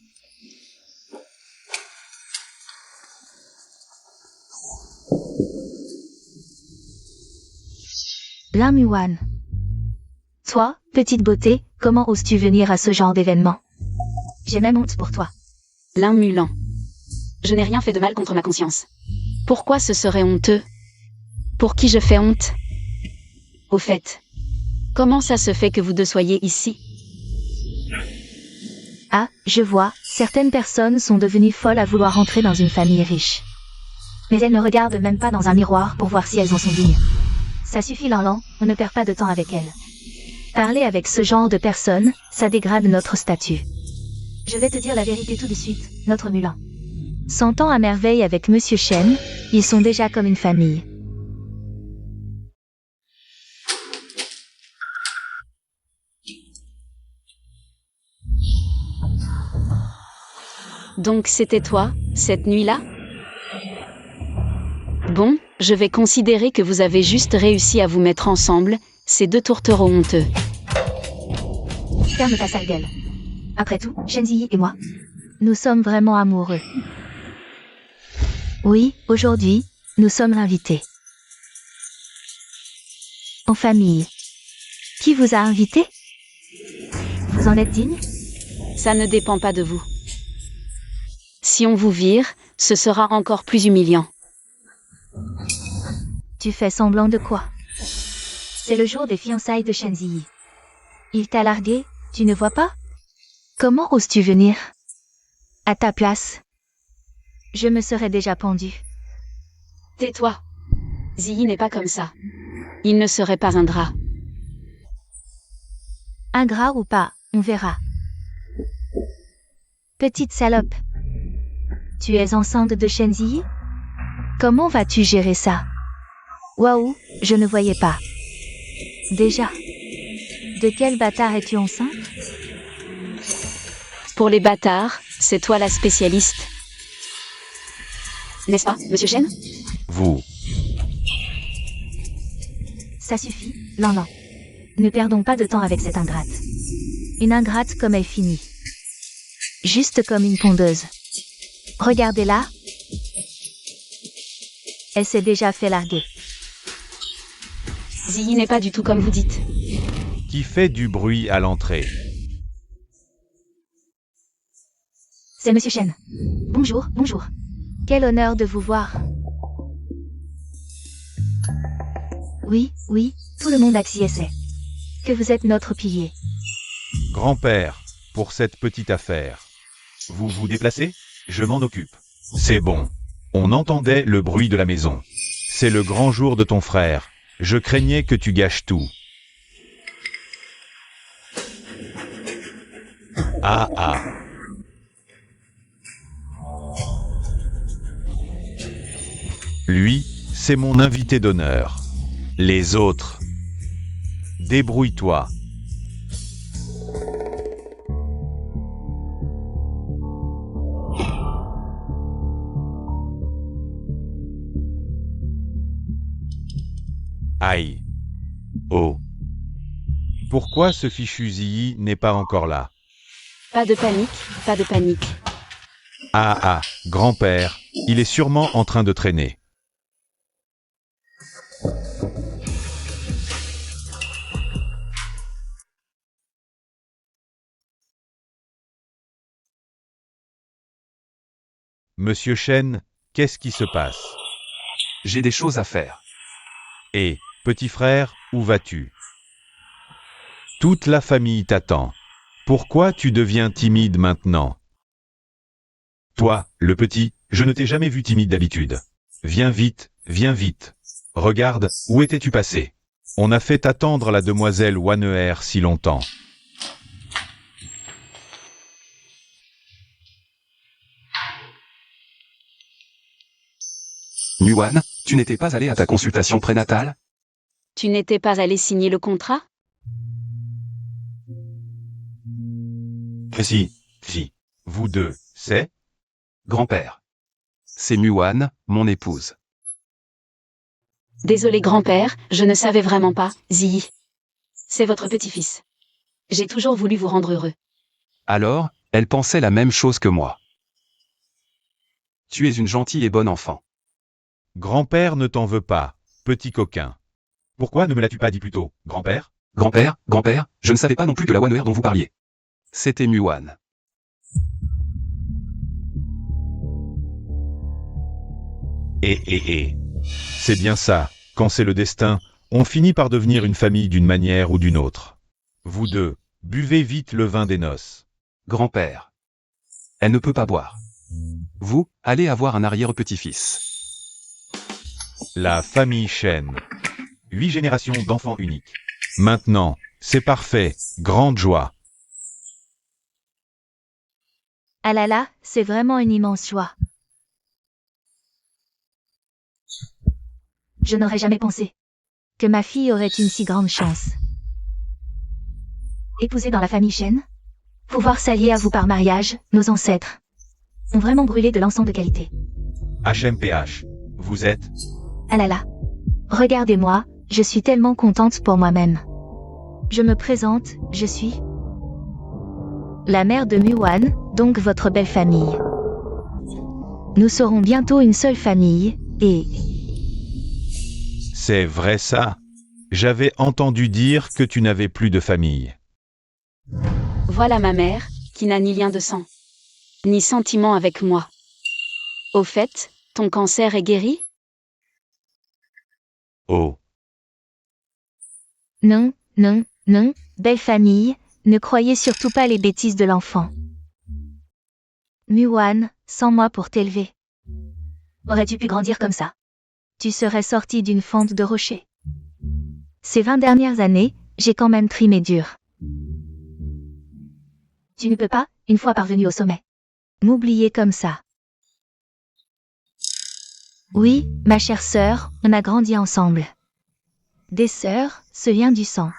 Lin Muan. Toi, petite beauté, comment oses-tu venir à ce genre d'événement? J'ai même honte pour toi. Lin Mulan. Je n'ai rien fait de mal contre ma conscience. Pourquoi ce serait honteux? Pour qui je fais honte? Au fait, comment ça se fait que vous deux soyez ici? Ah, je vois, certaines personnes sont devenues folles à vouloir entrer dans une famille riche. Mais elles ne regardent même pas dans un miroir pour voir si elles en sont dignes. Ça suffit Lan, on ne perd pas de temps avec elles. Parler avec ce genre de personnes, ça dégrade notre statut. Je vais te dire la vérité tout de suite, notre Mulan. S'entend à merveille avec Monsieur Chen, ils sont déjà comme une famille. Donc c'était toi, cette nuit-là? Bon, je vais considérer que vous avez juste réussi à vous mettre ensemble, ces deux tourtereaux honteux. Ferme ta sale gueule. Après tout, Shenzi et moi, nous sommes vraiment amoureux. Oui, aujourd'hui, nous sommes invités. En famille. Qui vous a invité? Vous en êtes digne? Ça ne dépend pas de vous. Si on vous vire, ce sera encore plus humiliant. Tu fais semblant de quoi? C'est le jour des fiançailles de Shenzi. Il t'a largué, tu ne vois pas? Comment oses-tu venir? À ta place, je me serais déjà pendue. Tais-toi. Ziyi n'est pas comme ça. Il ne serait pas ingrat. Ingrat ou pas, on verra. Petite salope. Tu es enceinte de Shenzi? Comment vas-tu gérer ça? Waouh, je ne voyais pas. Déjà. De quel bâtard es-tu enceinte? Pour les bâtards, c'est toi la spécialiste. N'est-ce pas, Monsieur Chen? Vous. Ça suffit, Lan. Ne perdons pas de temps avec cette ingrate. Une ingrate comme elle finit. Juste comme une pondeuse. Regardez-la. Elle s'est déjà fait larguer. Ziyi n'est pas du tout comme vous dites. Qui fait du bruit à l'entrée? C'est Monsieur Chen. Bonjour, bonjour. Quel honneur de vous voir. Oui, oui, tout le monde acquiesçait. Que vous êtes notre pilier. Grand-père, pour cette petite affaire. Vous vous déplacez? Je m'en occupe. C'est bon. On entendait le bruit de la maison. C'est le grand jour de ton frère. Je craignais que tu gâches tout. Ah ah. Lui, c'est mon invité d'honneur. Les autres. Débrouille-toi. Aïe. Oh. Pourquoi ce fichu Zii n'est pas encore là? Pas de panique, pas de panique. Ah ah, grand-père, il est sûrement en train de traîner. Monsieur Chen, qu'est-ce qui se passe? J'ai des choses à faire. Et, petit frère, où vas-tu? Toute la famille t'attend. Pourquoi tu deviens timide maintenant? Toi, le petit, je ne t'ai jamais vu timide d'habitude. Viens vite, viens vite. Regarde, où étais-tu passé? On a fait attendre la demoiselle Waneher si longtemps. Muan, tu n'étais pas allé à ta consultation prénatale? Tu n'étais pas allé signer le contrat? Si. Vous deux, c'est? Grand-père. C'est Muan, mon épouse. Désolé grand-père, je ne savais vraiment pas, Zii. C'est votre petit-fils. J'ai toujours voulu vous rendre heureux. Alors, elle pensait la même chose que moi. Tu es une gentille et bonne enfant. Grand-père ne t'en veut pas, petit coquin. Pourquoi ne me l'as-tu pas dit plus tôt, grand-père? Grand-père, je ne savais pas non plus que la Waneher dont vous parliez. C'était Muan. C'est bien ça, quand c'est le destin, on finit par devenir une famille d'une manière ou d'une autre. Vous deux, buvez vite le vin des noces. Grand-père. Elle ne peut pas boire. Vous, allez avoir un arrière-petit-fils. La famille Chen. 8 générations d'enfants uniques. Maintenant, c'est parfait, grande joie. Ah là là, c'est vraiment une immense joie. Je n'aurais jamais pensé que ma fille aurait une si grande chance. Épouser dans la famille Chen, pouvoir s'allier à vous par mariage, nos ancêtres ont vraiment brûlé de l'encens de qualité. HMPH, vous êtes? Ah là là. Regardez-moi, je suis tellement contente pour moi-même. Je me présente, je suis la mère de Muan, donc votre belle famille. Nous serons bientôt une seule famille, et... C'est vrai ça? J'avais entendu dire que tu n'avais plus de famille. Voilà ma mère, qui n'a ni lien de sang, ni sentiment avec moi. Au fait, ton cancer est guéri? Oh. Non, belle famille, ne croyez surtout pas les bêtises de l'enfant. Muan, sans moi pour t'élever. Aurais-tu pu grandir comme ça? Tu serais sorti d'une fente de rocher. Ces 20 dernières années, j'ai quand même trimé dur. Tu ne peux pas, une fois parvenu au sommet, m'oublier comme ça. Oui, ma chère sœur, on a grandi ensemble. Des sœurs, ce lien du sang.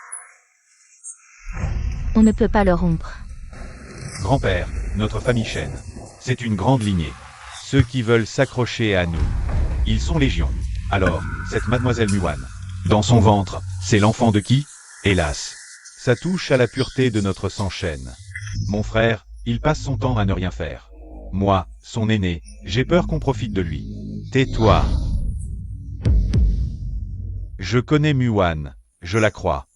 On ne peut pas le rompre. Grand-père, notre famille Chen. C'est une grande lignée. Ceux qui veulent s'accrocher à nous. Ils sont légion. Alors, cette mademoiselle Muan, dans son ventre, c'est l'enfant de qui? Hélas. Ça touche à la pureté de notre sang Chen. Mon frère, il passe son temps à ne rien faire. Moi, son aîné, j'ai peur qu'on profite de lui. Tais-toi. Je connais Muan, je la crois.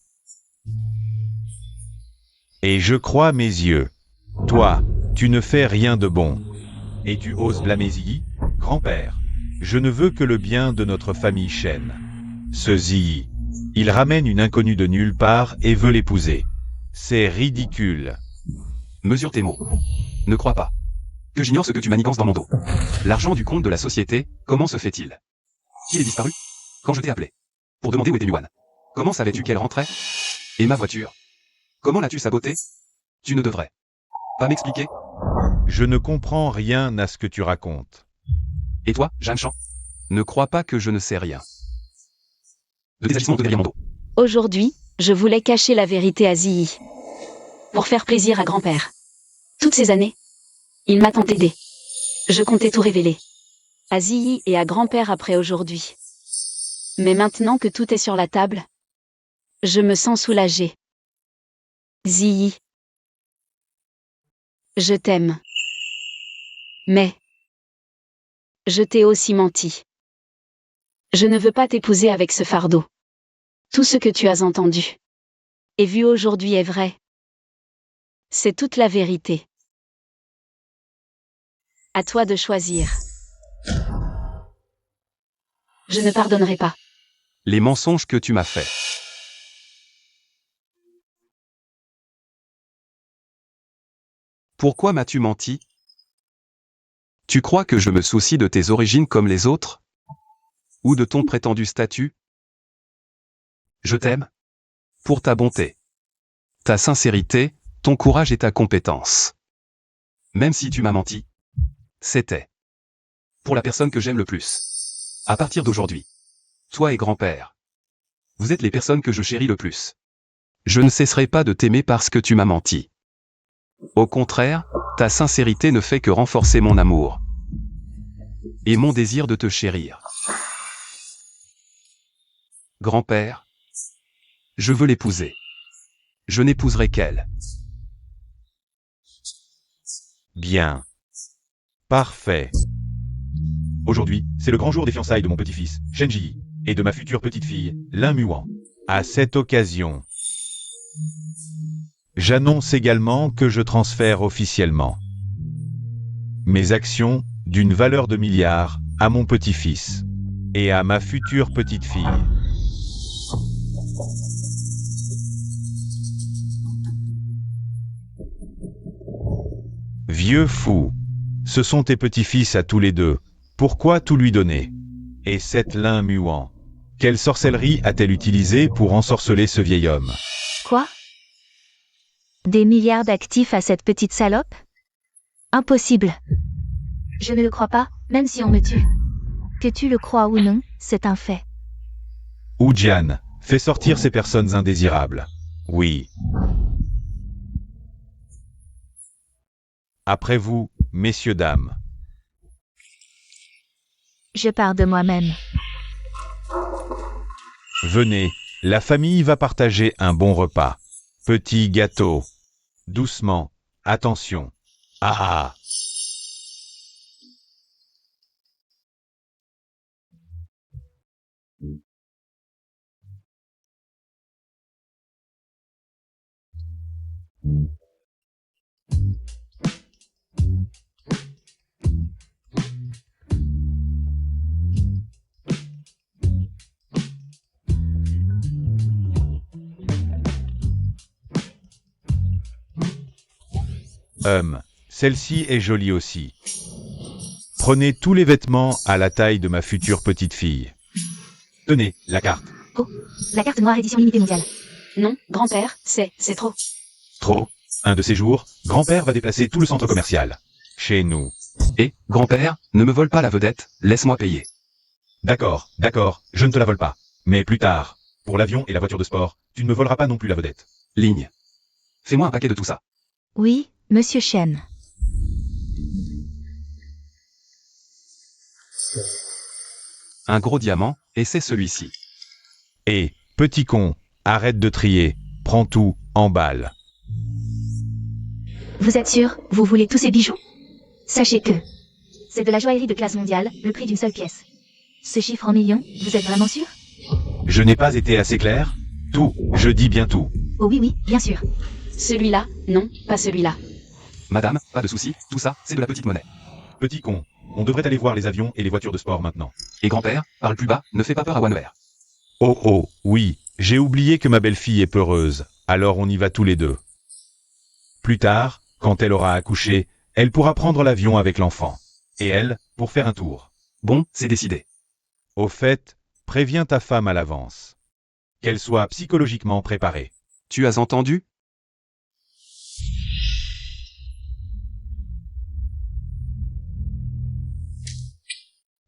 Et je crois mes yeux. Toi, tu ne fais rien de bon. Et tu oses blâmer Zii, grand-père. Je ne veux que le bien de notre famille Chen. Ce Zii, il ramène une inconnue de nulle part et veut l'épouser. C'est ridicule. Mesure tes mots. Ne crois pas que j'ignore ce que tu manigances dans mon dos. L'argent du compte de la société, comment se fait-il qu'il est disparu quand je t'ai appelé pour demander où était Yuan? Comment savais-tu qu'elle rentrait? Et ma voiture? Comment l'as-tu sabotée? Tu ne devrais pas m'expliquer. Je ne comprends rien à ce que tu racontes. Et toi, Jeanne Chan? Ne crois pas que je ne sais rien de tes agissements de derrière mon dos. Aujourd'hui, je voulais cacher la vérité à Ziyi. Pour faire plaisir à grand-père. Toutes ces années, il m'a tant aidé. Je comptais tout révéler. À Ziyi et à grand-père après aujourd'hui. Mais maintenant que tout est sur la table, je me sens soulagée. Ziyi. Je t'aime. Mais je t'ai aussi menti. Je ne veux pas t'épouser avec ce fardeau. Tout ce que tu as entendu et vu aujourd'hui est vrai. C'est toute la vérité. À toi de choisir. Je ne pardonnerai pas. Les mensonges que tu m'as faits. Pourquoi m'as-tu menti? Tu crois que je me soucie de tes origines comme les autres? Ou de ton prétendu statut? Je t'aime pour ta bonté, ta sincérité, ton courage et ta compétence. Même si tu m'as menti, c'était pour la personne que j'aime le plus. À partir d'aujourd'hui, toi et grand-père, vous êtes les personnes que je chéris le plus. Je ne cesserai pas de t'aimer parce que tu m'as menti. Au contraire, ta sincérité ne fait que renforcer mon amour et mon désir de te chérir. Grand-père, je veux l'épouser. Je n'épouserai qu'elle. Bien. Parfait. Aujourd'hui, c'est le grand jour des fiançailles de mon petit-fils, Shenji, et de ma future petite-fille, Lin Muan. À cette occasion, j'annonce également que je transfère officiellement mes actions d'une valeur de milliards à mon petit-fils et à ma future petite-fille. Vieux fou, ce sont tes petits-fils à tous les deux. Pourquoi tout lui donner? Et cette Lin Muan, quelle sorcellerie a-t-elle utilisée pour ensorceler ce vieil homme? Quoi? Des milliards d'actifs à cette petite salope? Impossible. Je ne le crois pas, même si on me tue. Que tu le crois ou non, c'est un fait. Wu Jian, fais sortir ces personnes indésirables. Oui. Après vous, messieurs, dames. Je pars de moi-même. Venez, la famille va partager un bon repas. Petit gâteau. Doucement. Attention. Ah ah. Celle-ci est jolie aussi. Prenez tous les vêtements à la taille de ma future petite fille. Tenez, la carte. Oh, la carte noire édition limitée mondiale. Non, grand-père, c'est trop. Trop. Un de ces jours, grand-père va déplacer tout le centre commercial. Chez nous. Et, grand-père, ne me vole pas la vedette, laisse-moi payer. D'accord, je ne te la vole pas. Mais plus tard, pour l'avion et la voiture de sport, tu ne me voleras pas non plus la vedette. Ligne. Fais-moi un paquet de tout ça. Oui, monsieur Chen. Un gros diamant, et c'est celui-ci. Et, petit con, arrête de trier, prends tout, emballe. Vous êtes sûr, vous voulez tous ces bijoux? Sachez que c'est de la joaillerie de classe mondiale, le prix d'une seule pièce. Ce chiffre en millions, vous êtes vraiment sûr? Je n'ai pas été assez clair? Tout, je dis bien tout. Oh oui, oui, bien sûr. Celui-là, non, pas celui-là. Madame, pas de souci, tout ça, c'est de la petite monnaie. Petit con, on devrait aller voir les avions et les voitures de sport maintenant. Et grand-père, parle plus bas, ne fais pas peur à Wanwer. Oh oh, oui, j'ai oublié que ma belle-fille est peureuse, alors on y va tous les deux. Plus tard, quand elle aura accouché, elle pourra prendre l'avion avec l'enfant. Et elle, pour faire un tour. Bon, c'est décidé. Au fait, préviens ta femme à l'avance. Qu'elle soit psychologiquement préparée. Tu as entendu?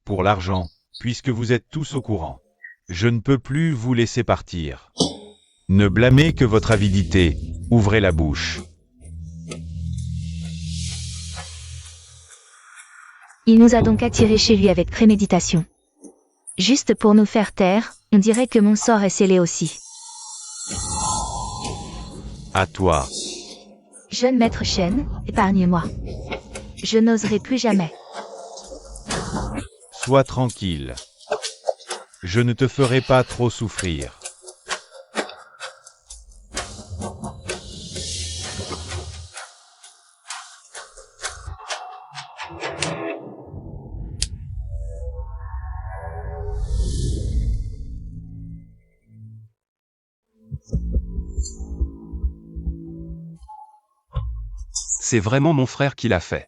Pour l'argent, puisque vous êtes tous au courant. Je ne peux plus vous laisser partir. Ne blâmez que votre avidité, ouvrez la bouche. Il nous a donc attirés chez lui avec préméditation. Juste pour nous faire taire, on dirait que mon sort est scellé aussi. À toi. Jeune maître Shen, épargne-moi. Je n'oserai plus jamais. Sois tranquille. Je ne te ferai pas trop souffrir. C'est vraiment mon frère qui l'a fait.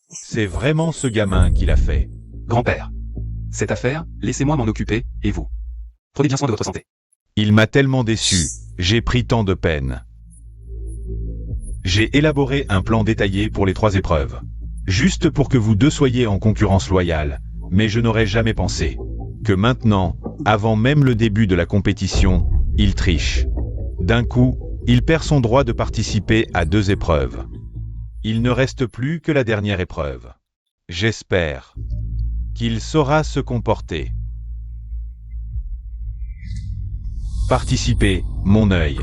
C'est vraiment ce gamin qui l'a fait. Grand-père. Cette affaire, laissez-moi m'en occuper, et vous? Prenez bien soin de votre santé. Il m'a tellement déçu, j'ai pris tant de peine. J'ai élaboré un plan détaillé pour les 3 épreuves. Juste pour que vous deux soyez en concurrence loyale, mais je n'aurais jamais pensé que maintenant, avant même le début de la compétition, il triche. D'un coup, il perd son droit de participer à 2 épreuves. Il ne reste plus que la dernière épreuve. J'espère qu'il saura se comporter. Participer, mon œil.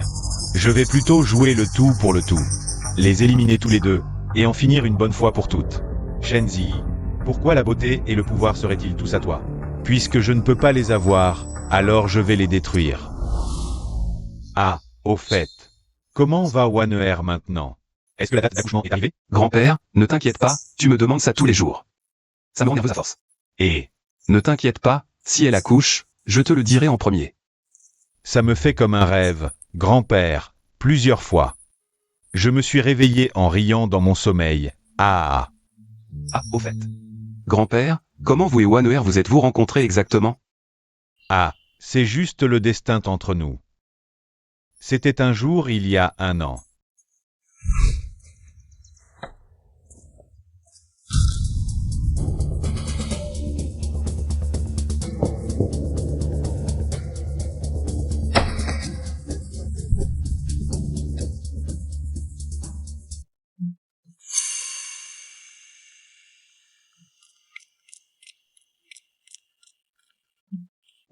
Je vais plutôt jouer le tout pour le tout. Les éliminer tous les deux, et en finir une bonne fois pour toutes. Shenzi, pourquoi la beauté et le pouvoir seraient-ils tous à toi? Puisque je ne peux pas les avoir, alors je vais les détruire. Ah, au fait. Comment va Waner maintenant? Est-ce que la date d'accouchement est arrivée? Grand-père, ne t'inquiète pas, tu me demandes ça tous les jours. Ça me rend nerveuse à force. Et Ne t'inquiète pas, si elle accouche, je te le dirai en premier. ça me fait comme un rêve, grand-père, plusieurs fois. Je me suis réveillé en riant dans mon sommeil. Ah. Ah, au fait. Grand-père, comment vous et Waner vous êtes-vous rencontrés exactement? Ah, c'est juste le destin entre nous. C'était un jour il y a 1 an.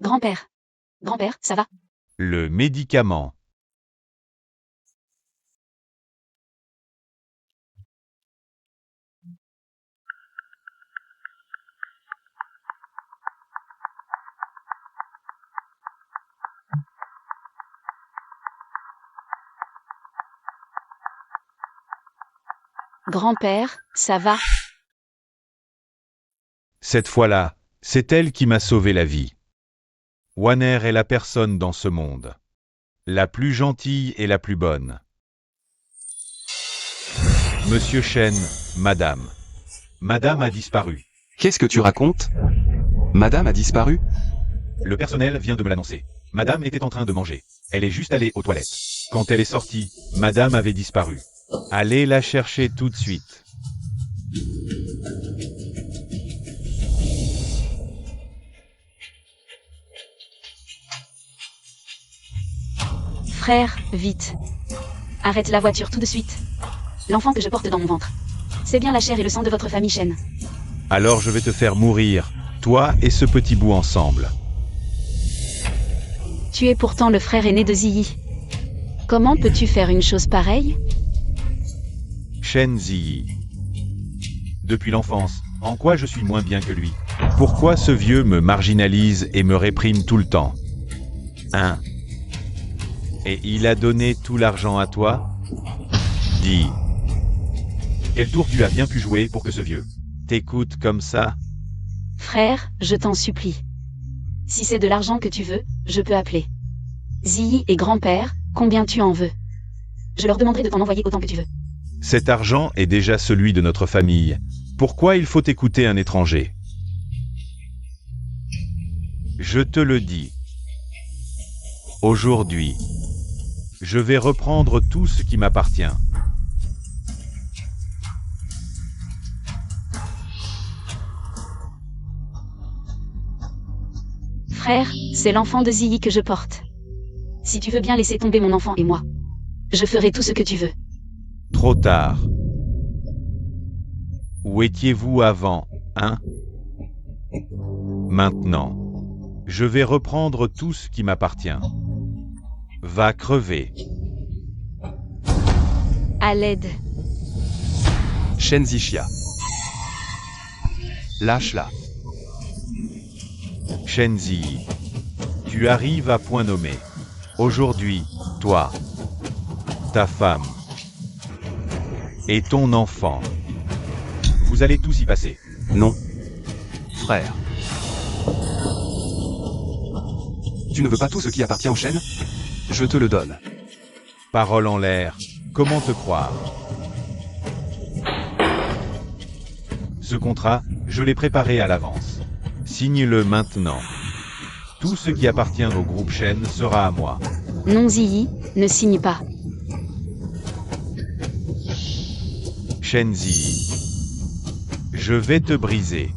Grand-père. Grand-père, ça va? Le médicament. Grand-père, ça va? Cette fois-là, c'est elle qui m'a sauvé la vie. Waner est la personne dans ce monde. La plus gentille et la plus bonne. Monsieur Shen, madame. Madame a disparu. Qu'est-ce que tu racontes? Madame a disparu? Le personnel vient de me l'annoncer. Madame était en train de manger. Elle est juste allée aux toilettes. Quand elle est sortie, Madame avait disparu. Allez la chercher tout de suite. Frère, vite. Arrête la voiture tout de suite. L'enfant que je porte dans mon ventre. C'est bien la chair et le sang de votre famille Shen. Alors je vais te faire mourir, toi et ce petit bout ensemble. Tu es pourtant le frère aîné de Ziyi. Comment peux-tu faire une chose pareille? Shen Ziyi. Depuis l'enfance, en quoi je suis moins bien que lui? Pourquoi ce vieux me marginalise et me réprime tout le temps? Hein? Et il a donné tout l'argent à toi? Dis. Quel tour tu as bien pu jouer pour que ce vieux t'écoute comme ça? Frère, je t'en supplie. Si c'est de l'argent que tu veux, je peux appeler. Ziyi et grand-père, combien tu en veux? Je leur demanderai de t'en envoyer autant que tu veux. Cet argent est déjà celui de notre famille. Pourquoi il faut écouter un étranger? Je te le dis. Aujourd'hui, je vais reprendre tout ce qui m'appartient. Frère, c'est l'enfant de Ziyi que je porte. Si tu veux bien laisser tomber mon enfant et moi, je ferai tout ce que tu veux. Trop tard. Où étiez-vous avant, hein? Maintenant, je vais reprendre tout ce qui m'appartient. Va crever. À l'aide. Shen Zixia. Lâche-la. Shenzi, tu arrives à point nommé. Aujourd'hui, toi, ta femme et ton enfant, vous allez tous y passer. Non. Frère. Tu ne veux pas tout ce qui appartient aux Shen? Je te le donne. Parole en l'air, comment te croire? Ce contrat, je l'ai préparé à l'avance. Signe-le maintenant. Tout ce qui appartient au groupe Shen sera à moi. Non Ziyi, ne signe pas. Shenzi, je vais te briser.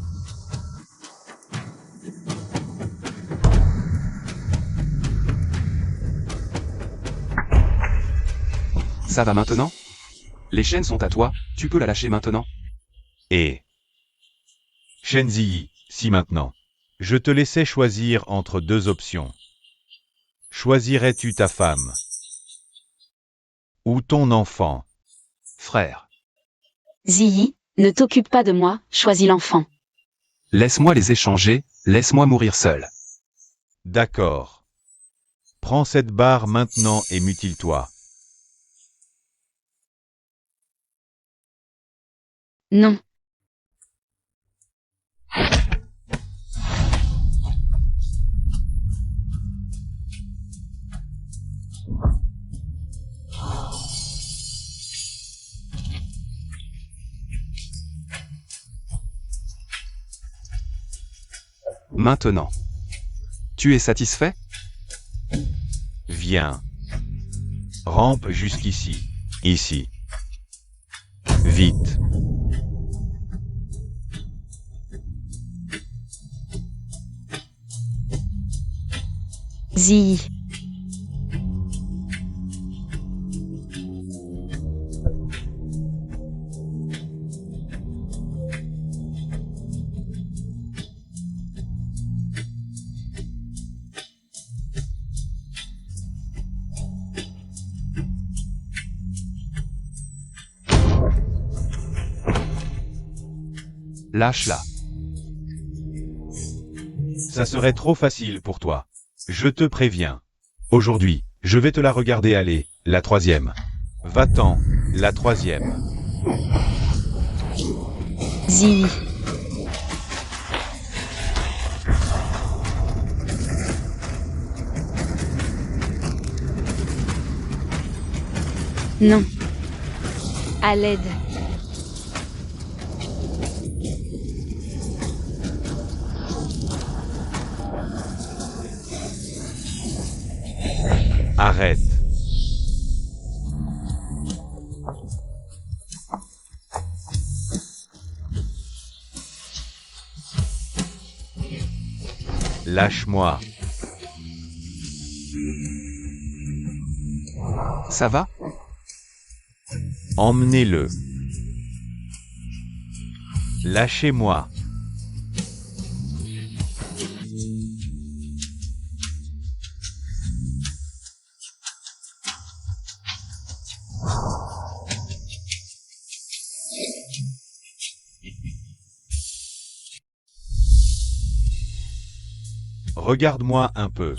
Ça va maintenant? Les Shen sont à toi, tu peux la lâcher maintenant? Et Shenzi, si maintenant, je te laissais choisir entre deux options. Choisirais-tu ta femme ou ton enfant? Frère. Ziyi, ne t'occupe pas de moi, choisis l'enfant. Laisse-moi les échanger, laisse-moi mourir seul. D'accord. Prends cette barre maintenant et mutile-toi. Non. Maintenant. Tu es satisfait? Viens. Rampe jusqu'ici. Ici. Vite. Ziyi. Lâche-la. Ça serait trop facile pour toi. Je te préviens. Aujourd'hui, je vais te la regarder aller, la troisième. Va-t'en, la troisième. Ziyi. Non. À l'aide. Arrête. Lâche-moi. Ça va? Emmenez-le. Lâchez-moi. Regarde-moi un peu.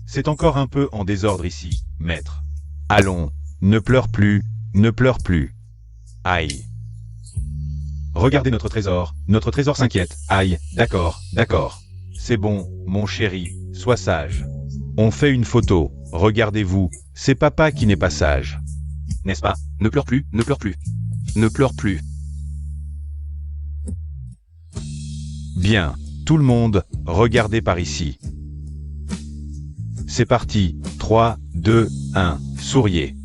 C'est encore un peu en désordre ici, maître. Allons, ne pleure plus, ne pleure plus. Aïe. Regardez notre trésor s'inquiète. Aïe, d'accord, d'accord. C'est bon, mon chéri, sois sage. On fait une photo, regardez-vous, c'est papa qui n'est pas sage. N'est-ce pas? Ne pleure plus, ne pleure plus. Ne pleure plus. Bien, tout le monde, regardez par ici. C'est parti, 3, 2, 1, souriez.